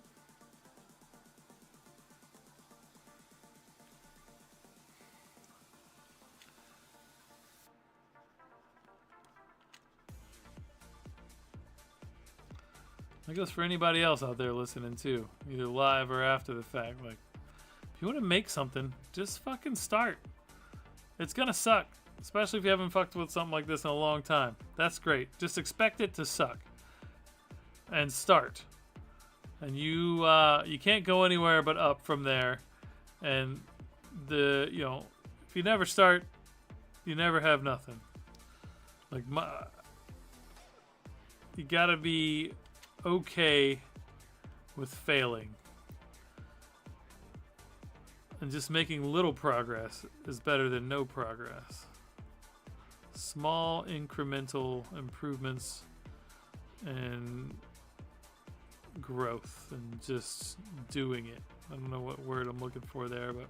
That goes for anybody else out there listening too, either live or after the fact. Like, if you want to make something, just fucking start. It's gonna suck, especially if you haven't fucked with something like this in a long time. That's great. Just expect it to suck and start. And you can't go anywhere but up from there. And if you never start, you never have nothing. Like, you gotta be okay with failing, and just making little progress is better than no progress. Small incremental improvements and growth and just doing it. I don't know what word I'm looking for there, but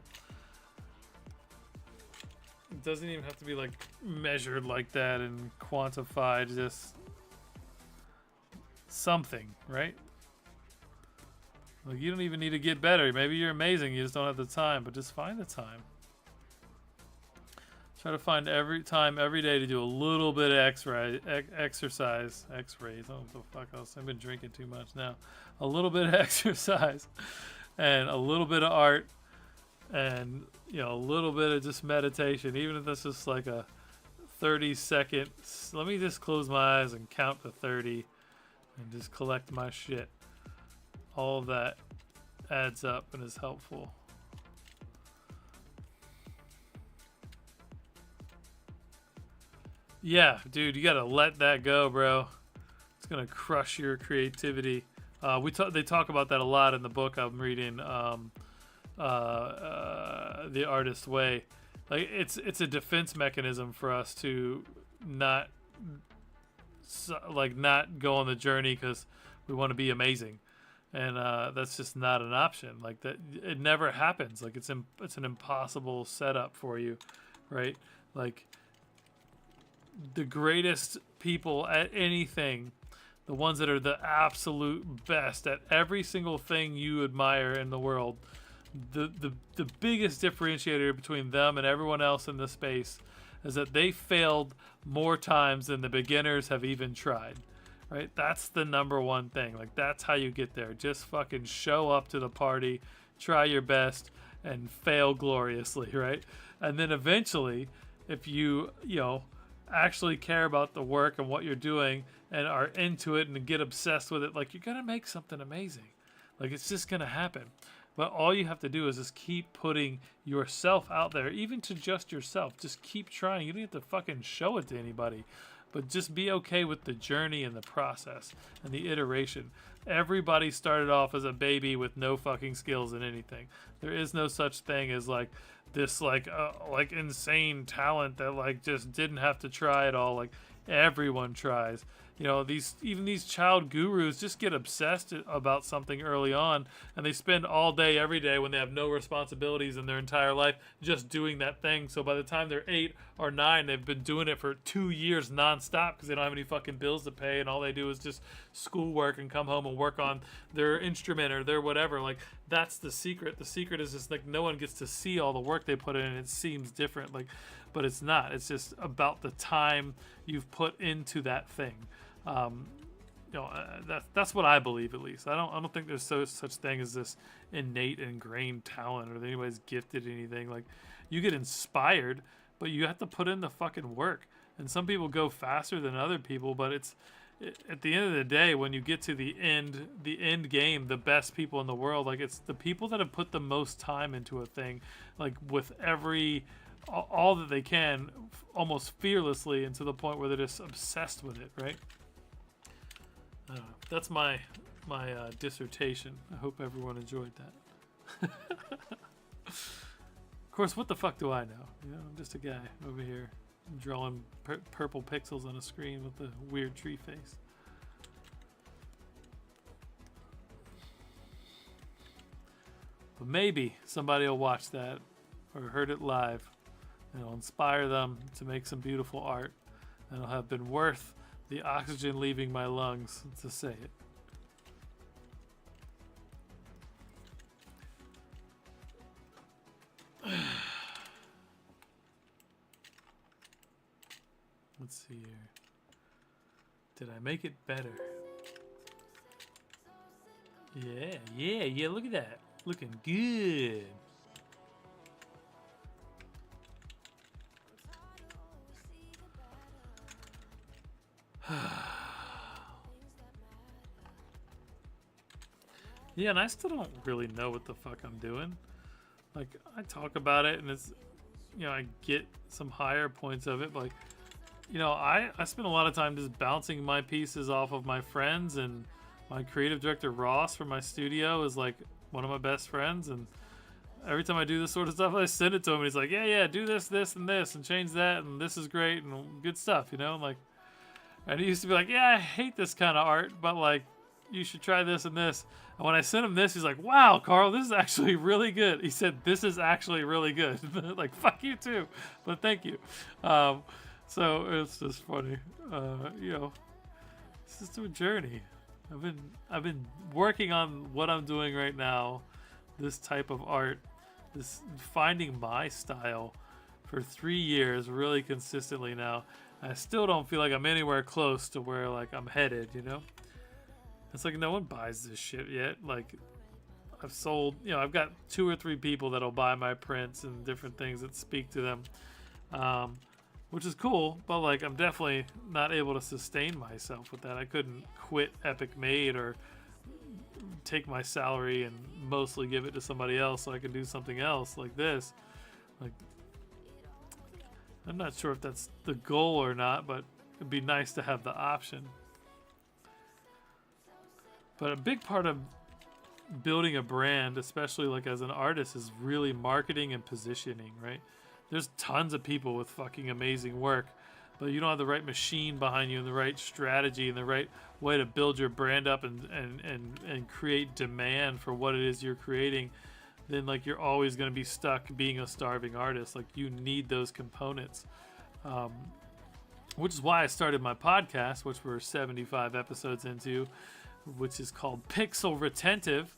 it doesn't even have to be like measured like that and quantified. Just something, right? Like, you don't even need to get better. Maybe you're amazing, you just don't have the time, but just find the time. Try to find every day to do a little bit of exercise. X-rays. Oh, what the fuck else? I've been drinking too much now. A little bit of exercise, and a little bit of art, and a little bit of just meditation. Even if that's just like a 30-second. Let me just close my eyes and count to 30, and just collect my shit. All of that adds up and is helpful. Yeah, dude, you gotta let that go, bro. It's gonna crush your creativity. They talk about that a lot in the book I'm reading, The Artist's Way. Like it's a defense mechanism for us to not go on the journey because we want to be amazing, and that's just not an option. Like that, it never happens. Like it's an impossible setup for you, right? Like the greatest people at anything, the ones that are the absolute best at every single thing you admire in the world, the biggest differentiator between them and everyone else in the space is that they failed more times than the beginners have even tried, right? That's the number one thing. Like that's how you get there. Just fucking show up to the party, try your best, and fail gloriously, right? And then eventually, if you actually care about the work and what you're doing and are into it and get obsessed with it, like you're gonna make something amazing. Like it's just gonna happen. But all you have to do is just keep putting yourself out there, even to just yourself. Just keep trying. You don't have to fucking show it to anybody, but just be okay with the journey and the process and the iteration. Everybody started off as a baby with no fucking skills in anything. There is no such thing as like this like insane talent that like just didn't have to try at all. Like everyone tries. These child gurus just get obsessed about something early on, and they spend all day every day when they have no responsibilities in their entire life just doing that thing. So by the time they're 8 or 9, they've been doing it for 2 years nonstop because they don't have any fucking bills to pay, and all they do is just schoolwork and come home and work on their instrument or their whatever. Like that's the secret. The secret is just like no one gets to see all the work they put in, and it seems different. But it's not. It's just about the time you've put into that thing. That's what I believe, at least. I don't think there's such thing as this innate ingrained talent or that anybody's gifted at anything. Like you get inspired, but you have to put in the fucking work. And some people go faster than other people, but at the end of the day, when you get to the end game, the best people in the world, like it's the people that have put the most time into a thing, like with all that they can, almost fearlessly, and to the point where they're just obsessed with it, right? That's my dissertation. I hope everyone enjoyed that. Of course, what the fuck do I know? I'm just a guy over here drawing purple pixels on a screen with a weird tree face. But maybe somebody will watch that or heard it live, and it'll inspire them to make some beautiful art, and it'll have been worth the oxygen leaving my lungs to say it. Let's see here. Did I make it better? Yeah, look at that. Looking good. Yeah, and I still don't really know what the fuck I'm doing. Like, I talk about it, and it's, I get some higher points of it, but like, I spend a lot of time just bouncing my pieces off of my friends, and my creative director Ross from my studio is like one of my best friends, and every time I do this sort of stuff, I send it to him, and he's like, yeah, do this, and this, and change that, and this is great, and good stuff, I'm like, and he used to be like, yeah, I hate this kind of art, but like, you should try this and this. And when I sent him this, he's like, wow, Carl, this is actually really good. He said, this is actually really good. Like, fuck you too, but thank you. So it's just funny. It's just a journey. I've been working on what I'm doing right now, this type of art, this finding my style for 3 years, really consistently now. I still don't feel like I'm anywhere close to where like I'm headed, you know? It's like no one buys this shit yet. Like I've sold, you know, I've got 2 or 3 people that'll buy my prints and different things that speak to them, which is cool. But like I'm definitely not able to sustain myself with that. I couldn't quit Epic Made or take my salary and mostly give it to somebody else so I could do something else like this. Like I'm not sure if that's the goal or not, but it'd be nice to have the option. But a big part of building a brand, especially like as an artist, is really marketing and positioning, right? There's tons of people with fucking amazing work, but you don't have the right machine behind you and the right strategy and the right way to build your brand up and create demand for what it is you're creating, then like you're always going to be stuck being a starving artist. Like you need those components, which is why I started my podcast, which we're 75 episodes into, which is called Pixel Retentive,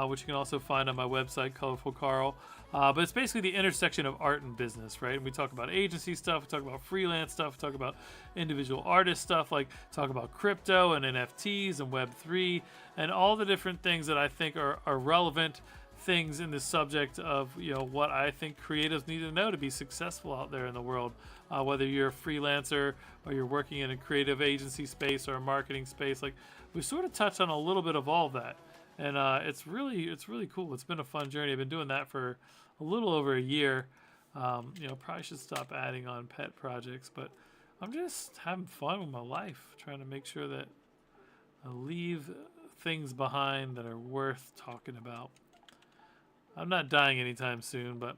which you can also find on my website, Colorful Carl. But it's basically the intersection of art and business, right? And we talk about agency stuff, we talk about freelance stuff, we talk about individual artist stuff, like talk about crypto and NFTs and Web3 and all the different things that I think are relevant things in the subject of, you know, what I think creatives need to know to be successful out there in the world, whether you're a freelancer or you're working in a creative agency space or a marketing space. Like we sort of touch on a little bit of all of that, and it's really cool. It's been a fun journey. I've been doing that for a little over a year. You know, probably should stop adding on pet projects, but I'm just having fun with my life, trying to make sure that I leave things behind that are worth talking about. I'm not dying anytime soon, but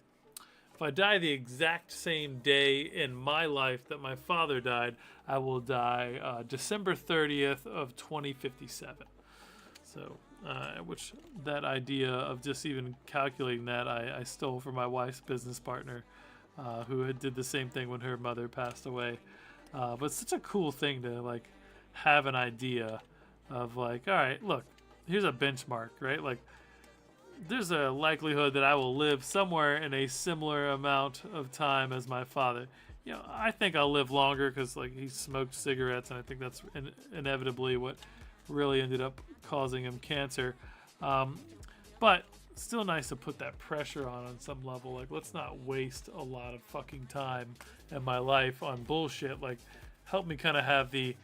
if I die the exact same day in my life that my father died, I will die December 30th of 2057. So, which that idea of just even calculating that, I stole from my wife's business partner, who had did the same thing when her mother passed away. But it's such a cool thing to like have an idea of like, all right, look, here's a benchmark, right? Like, there's a likelihood that I will live somewhere in a similar amount of time as my father. You know, I think I'll live longer because like he smoked cigarettes, and I think that's inevitably what really ended up causing him cancer. But still nice to put that pressure on some level. Like, let's not waste a lot of fucking time in my life on bullshit. Like, help me kind of have the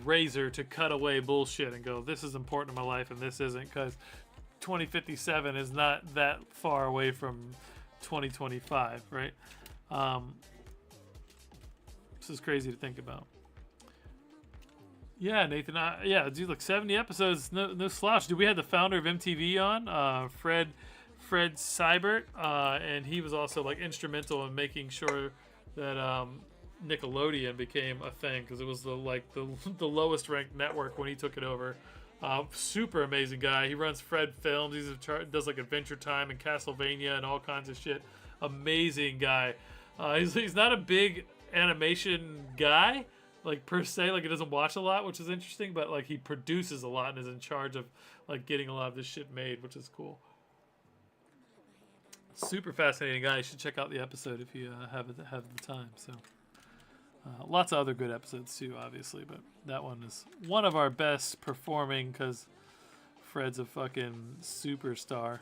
razor to cut away bullshit and go, this is important in my life and this isn't, because 2057 is not that far away from 2025, right? This is crazy to think about. Yeah, Nathan. Yeah, dude, like 70 episodes, no slouch. Dude, we had the founder of MTV on, Fred Seibert, and he was also like instrumental in making sure that Nickelodeon became a thing, because it was the lowest ranked network when he took it over. Super amazing guy. He runs Fred Films. Does like Adventure Time and Castlevania and all kinds of shit. Amazing guy. He's not a big animation guy, like per se. Like he doesn't watch a lot, which is interesting. But like he produces a lot and is in charge of like getting a lot of this shit made, which is cool. Super fascinating guy. You should check out the episode if you have the time. So. Lots of other good episodes too, obviously, but that one is one of our best performing because Fred's a fucking superstar.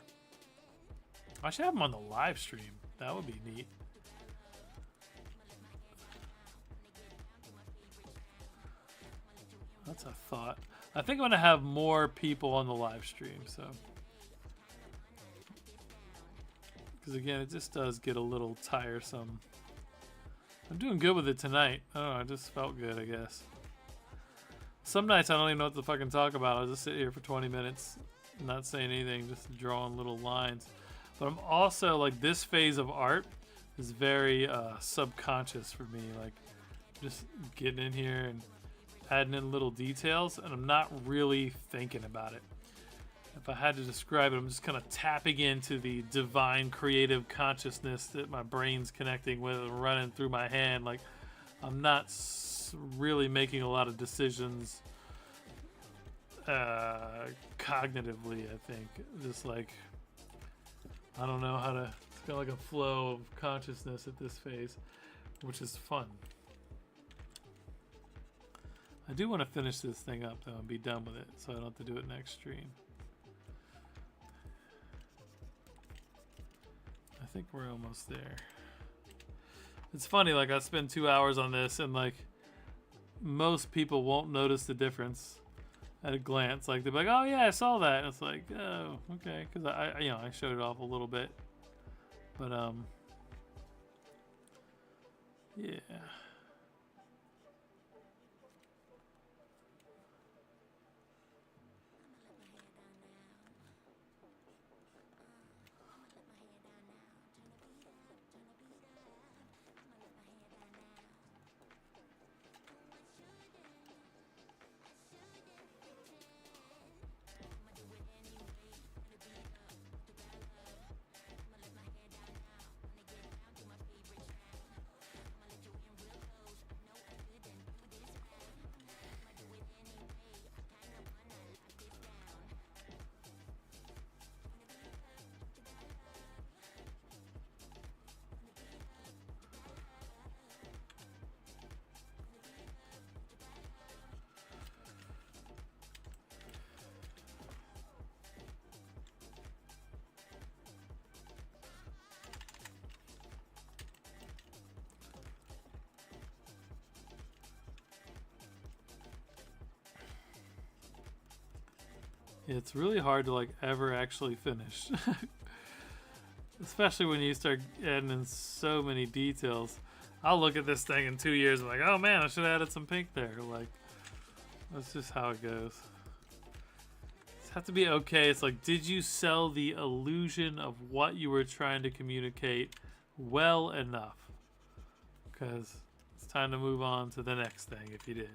I should have him on the live stream. That would be neat. That's a thought. I think I'm going to have more people on the live stream, so. Because again, it just does get a little tiresome. I'm doing good with it tonight. I don't know, I just felt good, I guess. Some nights I don't even know what to fucking talk about. I'll just sit here for 20 minutes, not saying anything, just drawing little lines. But I'm also, like, this phase of art is very subconscious for me. Like, just getting in here and adding in little details, and I'm not really thinking about it. If I had to describe it, I'm just kind of tapping into the divine creative consciousness that my brain's connecting with and running through my hand. Like, I'm not really making a lot of decisions cognitively, I think. Just like, I don't know how to kind of like a flow of consciousness at this phase, which is fun. I do want to finish this thing up though and be done with it, so I don't have to do it next stream. I think we're almost there. It's funny, like I spend 2 hours on this and like most people won't notice the difference at a glance. Like they'll be like, oh yeah, I saw that. And it's like, oh, okay. Cause I you know, I showed it off a little bit, but yeah. It's really hard to like ever actually finish. Especially when you start adding in so many details. I'll look at this thing in 2 years and like, oh man, I should have added some pink there. Like, that's just how it goes. It's have to be okay. It's like, did you sell the illusion of what you were trying to communicate well enough? Because it's time to move on to the next thing if you did.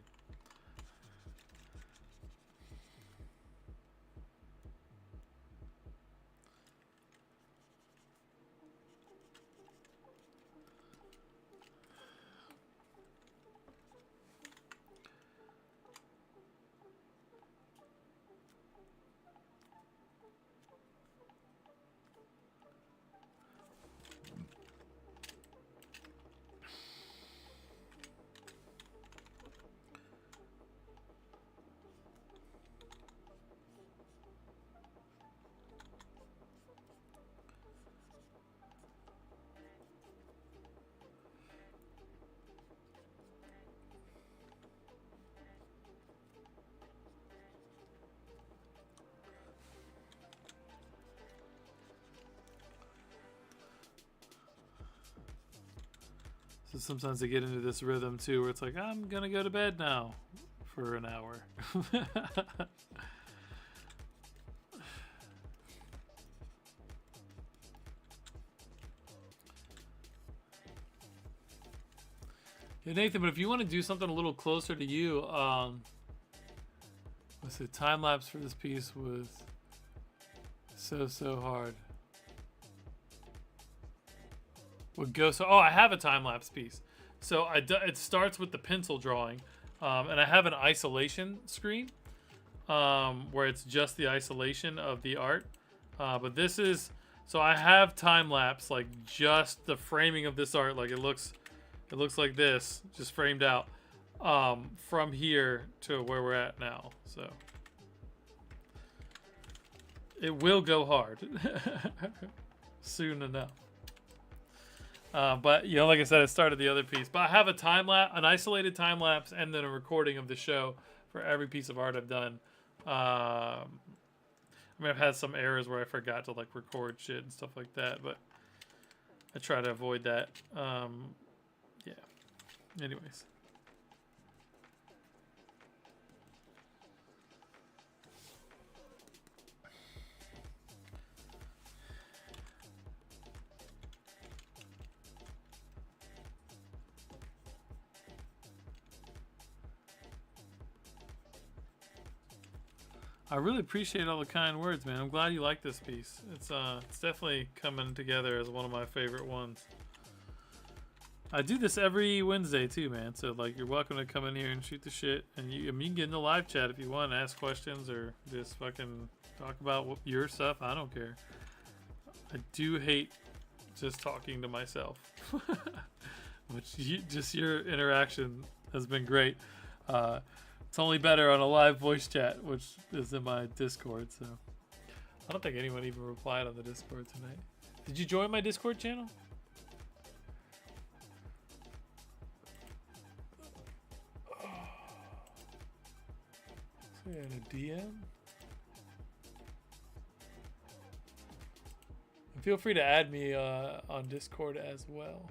So sometimes I get into this rhythm too where it's like, I'm gonna go to bed now for an hour. Yeah, Nathan, but if you want to do something a little closer to you, let's see, time lapse for this piece was so hard. Would go so. Oh, I have a time lapse piece. So it starts with the pencil drawing, and I have an isolation screen where it's just the isolation of the art. But this is so I have time lapse, like just the framing of this art, like it looks like this, just framed out from here to where we're at now. So it will go hard soon enough. But you know, like I said, I started the other piece. But I have a an isolated time lapse, and then a recording of the show for every piece of art I've done. I mean, I've had some errors where I forgot to like record shit and stuff like that, but I try to avoid that. Yeah. Anyways. I really appreciate all the kind words, man. I'm glad you like this piece. It's definitely coming together as one of my favorite ones. I do this every Wednesday too, man. So like, you're welcome to come in here and shoot the shit, and you can get in the live chat if you want, ask questions or just fucking talk about your stuff. I don't care. I do hate just talking to myself. Which just your interaction has been great. It's only better on a live voice chat, which is in my Discord. So I don't think anyone even replied on the Discord tonight. Did you join my Discord channel? So a DM? And feel free to add me on Discord as well.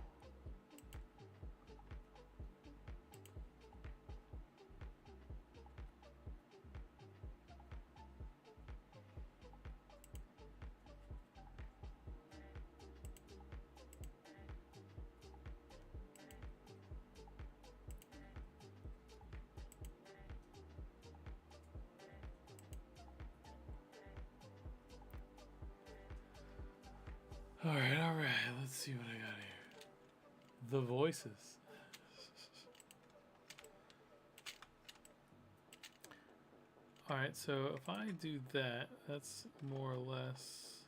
All right. Let's see what I got here. The voices. All right, so if I do that, that's more or less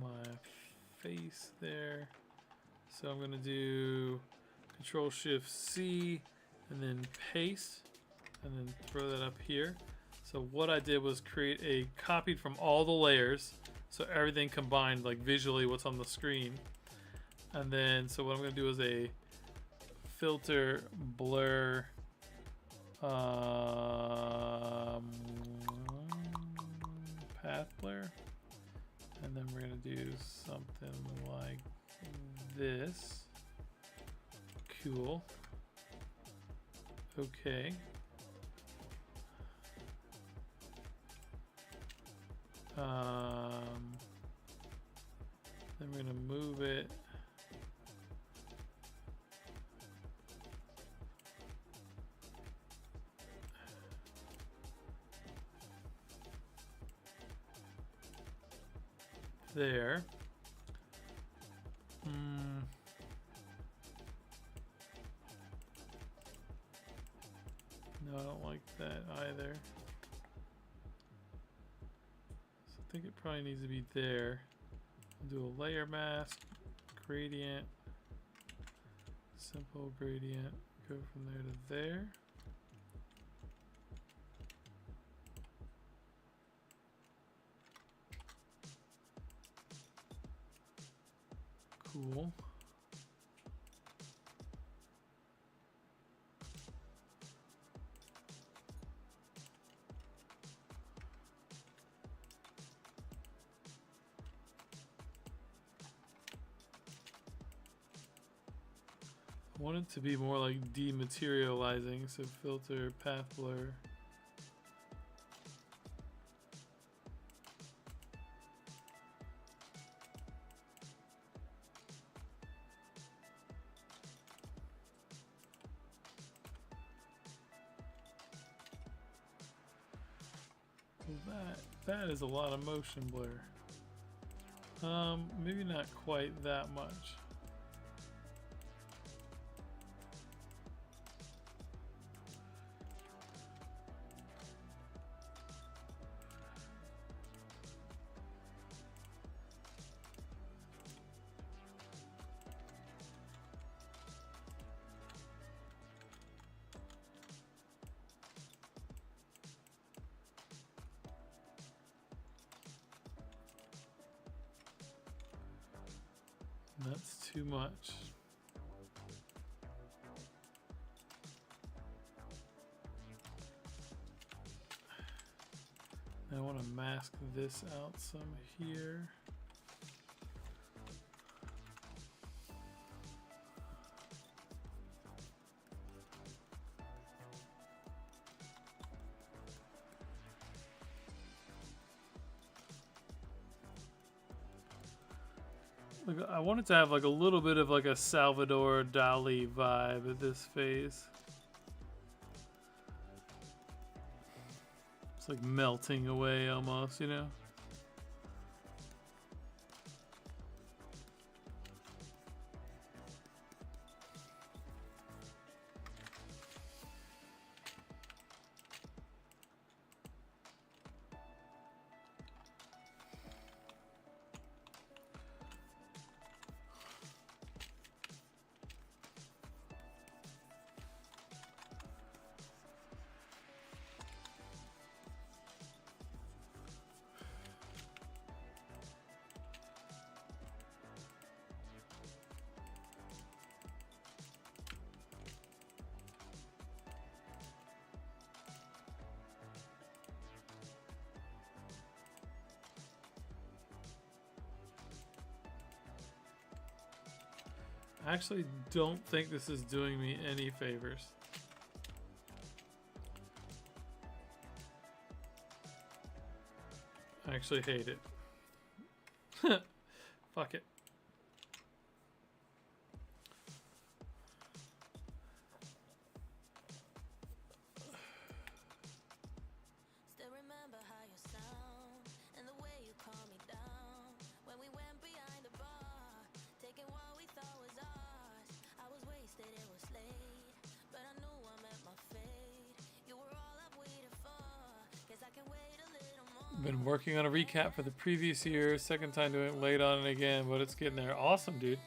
my face there. So I'm gonna do Control-Shift-C and then paste and then throw that up here. So what I did was create a copied from all the layers. So everything combined, like visually what's on the screen. And then, so what I'm gonna do is a filter blur path blur. And then we're gonna do something like this. Cool. Okay. Then we're gonna move it there. No, I don't like that either. So I think it probably needs to be there. Do a layer mask, gradient, simple gradient, go from there to there. Cool. I want it to be more like dematerializing, so filter, path blur. That is a lot of motion blur. Maybe not quite that much. That's too much. I want to mask this out some here. Like, I wanted to have like a little bit of like a Salvador Dali vibe at this phase. It's like melting away almost, you know? I actually don't think this is doing me any favors. I actually hate it. Fuck it. Still remember how you sound and the way you calm me down when we went behind the bar, taking what we thought was ours. I was wasted, it was late, but I knew I met my fate. You were all I've waited for, guess I can wait a little more. Been working on a recap for the previous year. Second time doing it, late on it again, but it's getting there. Awesome, dude.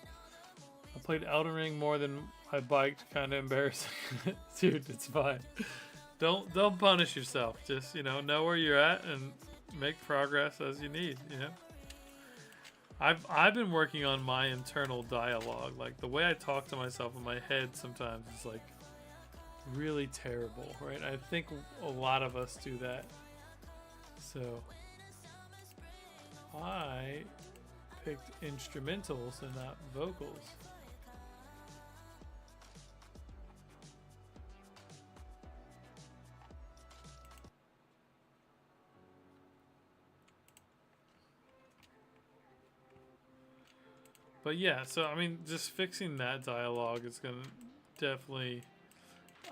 I played Elden Ring more than I biked. Kind of embarrassing. Dude, it's fine. Don't punish yourself. Just, you know where you're at and make progress as you need, you know. I've been working on my internal dialogue. Like the way I talk to myself in my head sometimes is like really terrible, right? I think a lot of us do that. So I picked instrumentals and not vocals. But yeah, so I mean, just fixing that dialogue is gonna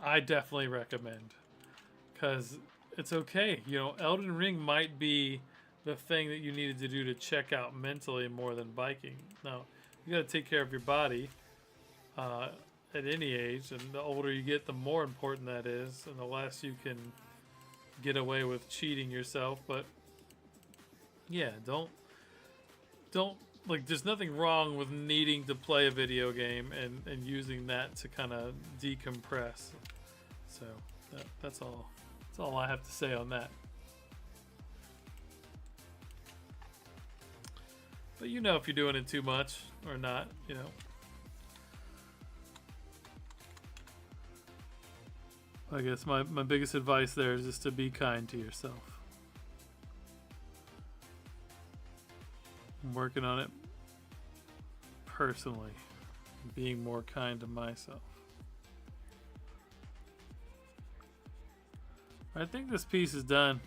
I definitely recommend, because it's okay. You know, Elden Ring might be the thing that you needed to do to check out mentally more than biking. Now, you got to take care of your body at any age, and the older you get, the more important that is, and the less you can get away with cheating yourself. But yeah, don't like, there's nothing wrong with needing to play a video game and using that to kind of decompress. So that's all I have to say on that. But you know if you're doing it too much or not, you know. I guess my biggest advice there is just to be kind to yourself. I'm working on it personally, being more kind to myself. I think this piece is done.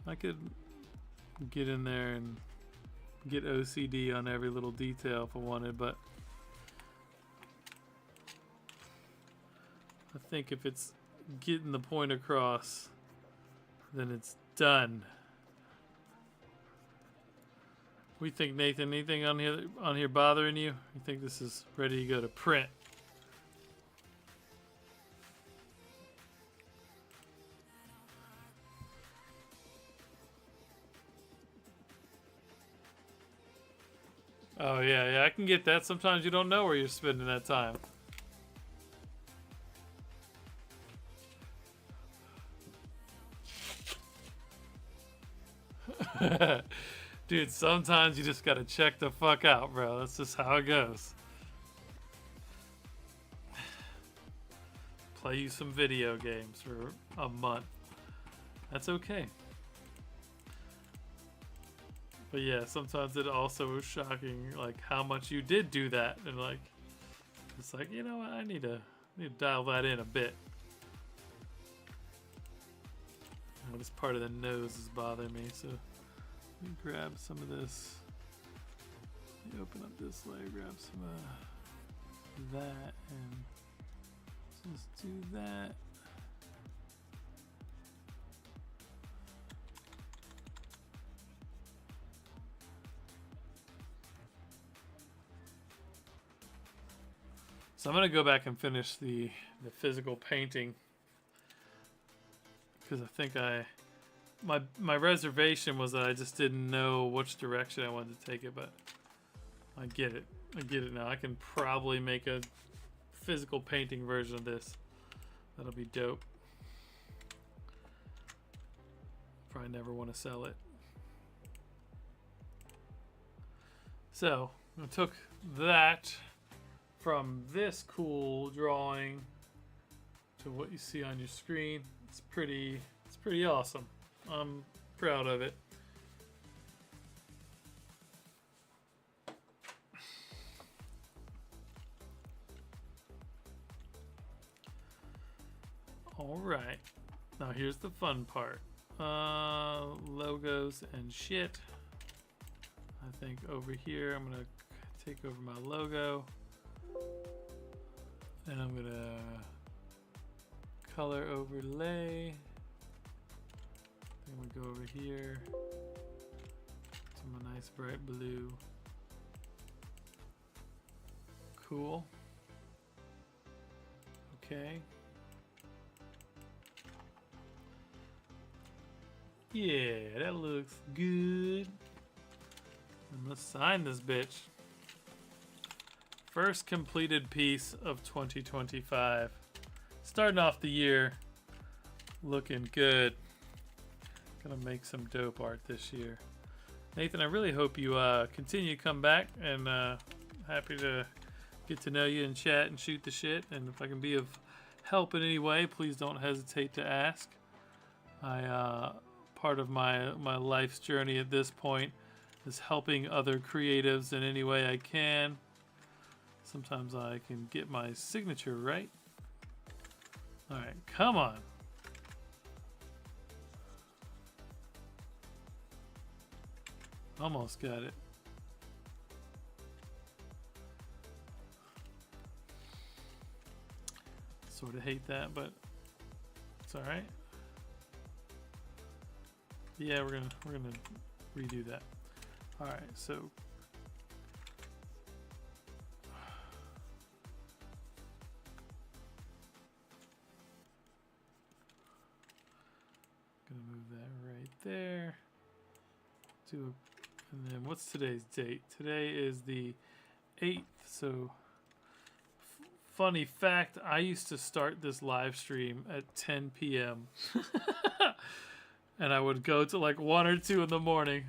I could get in there and get OCD on every little detail if I wanted, but I think if it's getting the point across, then it's done. What do you think, Nathan? Anything on here bothering you? You think this is ready to go to print? Oh yeah, I can get that. Sometimes you don't know where you're spending that time. Dude, sometimes you just gotta check the fuck out, bro. That's just how it goes. Play you some video games for a month. That's okay. But yeah, sometimes it also is shocking, like how much you did do that, and like it's like, you know what, I need to dial that in a bit. Oh, this part of the nose is bothering me, so let me grab some of this. Let me open up this layer, grab some of that, and just do that. So I'm gonna go back and finish the physical painting, because I think my reservation was that I just didn't know which direction I wanted to take it, but I get it now. I can probably make a physical painting version of this. That'll be dope. Probably never want to sell it. So I took that from this cool drawing to what you see on your screen. It's pretty awesome. I'm proud of it. All right. Now here's the fun part. Logos and shit. I think over here I'm gonna take over my logo, and I'm gonna color overlay. Then we go over here to my nice bright blue. Cool. Okay. Yeah, that looks good. And let's sign this bitch. First completed piece of 2025. Starting off the year looking good. Gonna make some dope art this year. Nathan, I really hope you continue to come back, and happy to get to know you and chat and shoot the shit. And if I can be of help in any way, please don't hesitate to ask. Part of my life's journey at this point is helping other creatives in any way I can. Sometimes I can get my signature right. All right, come on. Almost got it. Sort of hate that, but it's all right. Yeah, we're gonna redo that. All right, so gonna move that right there. And then what's today's date? Today is the 8th. So funny fact, I used to start this live stream at 10 p.m. and I would go to like 1 or 2 in the morning.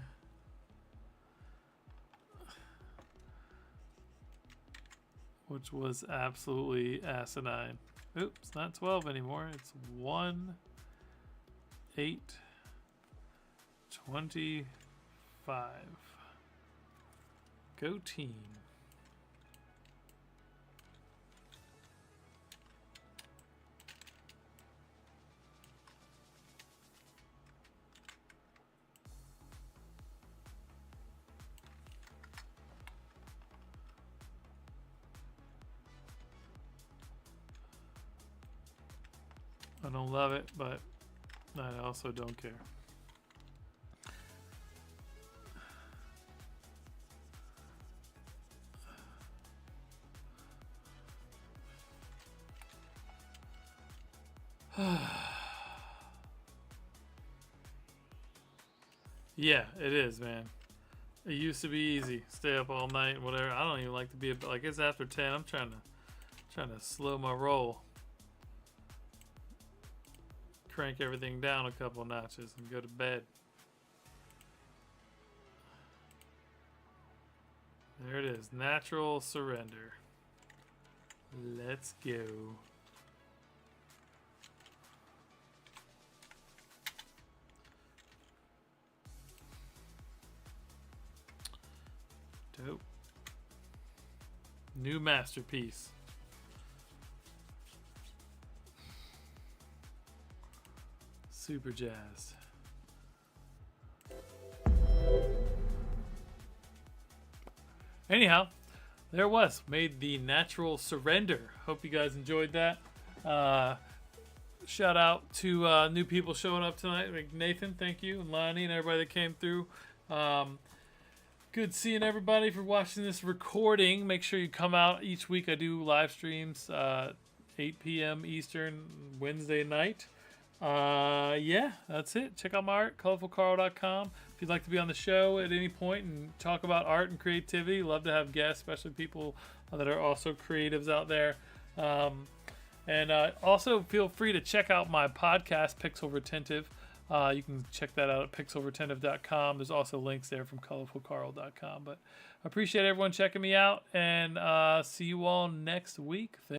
Which was absolutely asinine. Oops, not 12 anymore. It's 1, 8, 25. Go team. I don't love it, but I also don't care. Yeah, it is, man. It used to be easy. Stay up all night, whatever. I don't even like to be like it's after 10. I'm trying to slow my roll. Crank everything down a couple notches and go to bed. There it is. Natural surrender. Let's go. Dope. New masterpiece. Super jazzed. Anyhow, there it was. Made the natural surrender. Hope you guys enjoyed that. Shout out to new people showing up tonight. Like Nathan, thank you, and Lonnie, and everybody that came through. Good seeing everybody for watching this recording. Make sure you come out each week. I do live streams 8 p.m. Eastern Wednesday night. Yeah, that's it. Check out my art, colorfulcarl.com. If you'd like to be on the show at any point and talk about art and creativity, love to have guests, especially people that are also creatives out there. And also feel free to check out my podcast, Pixel Retentive. You can check that out at pixelretentive.com. There's also links there from colorfulcarl.com. But I appreciate everyone checking me out, and see you all next week.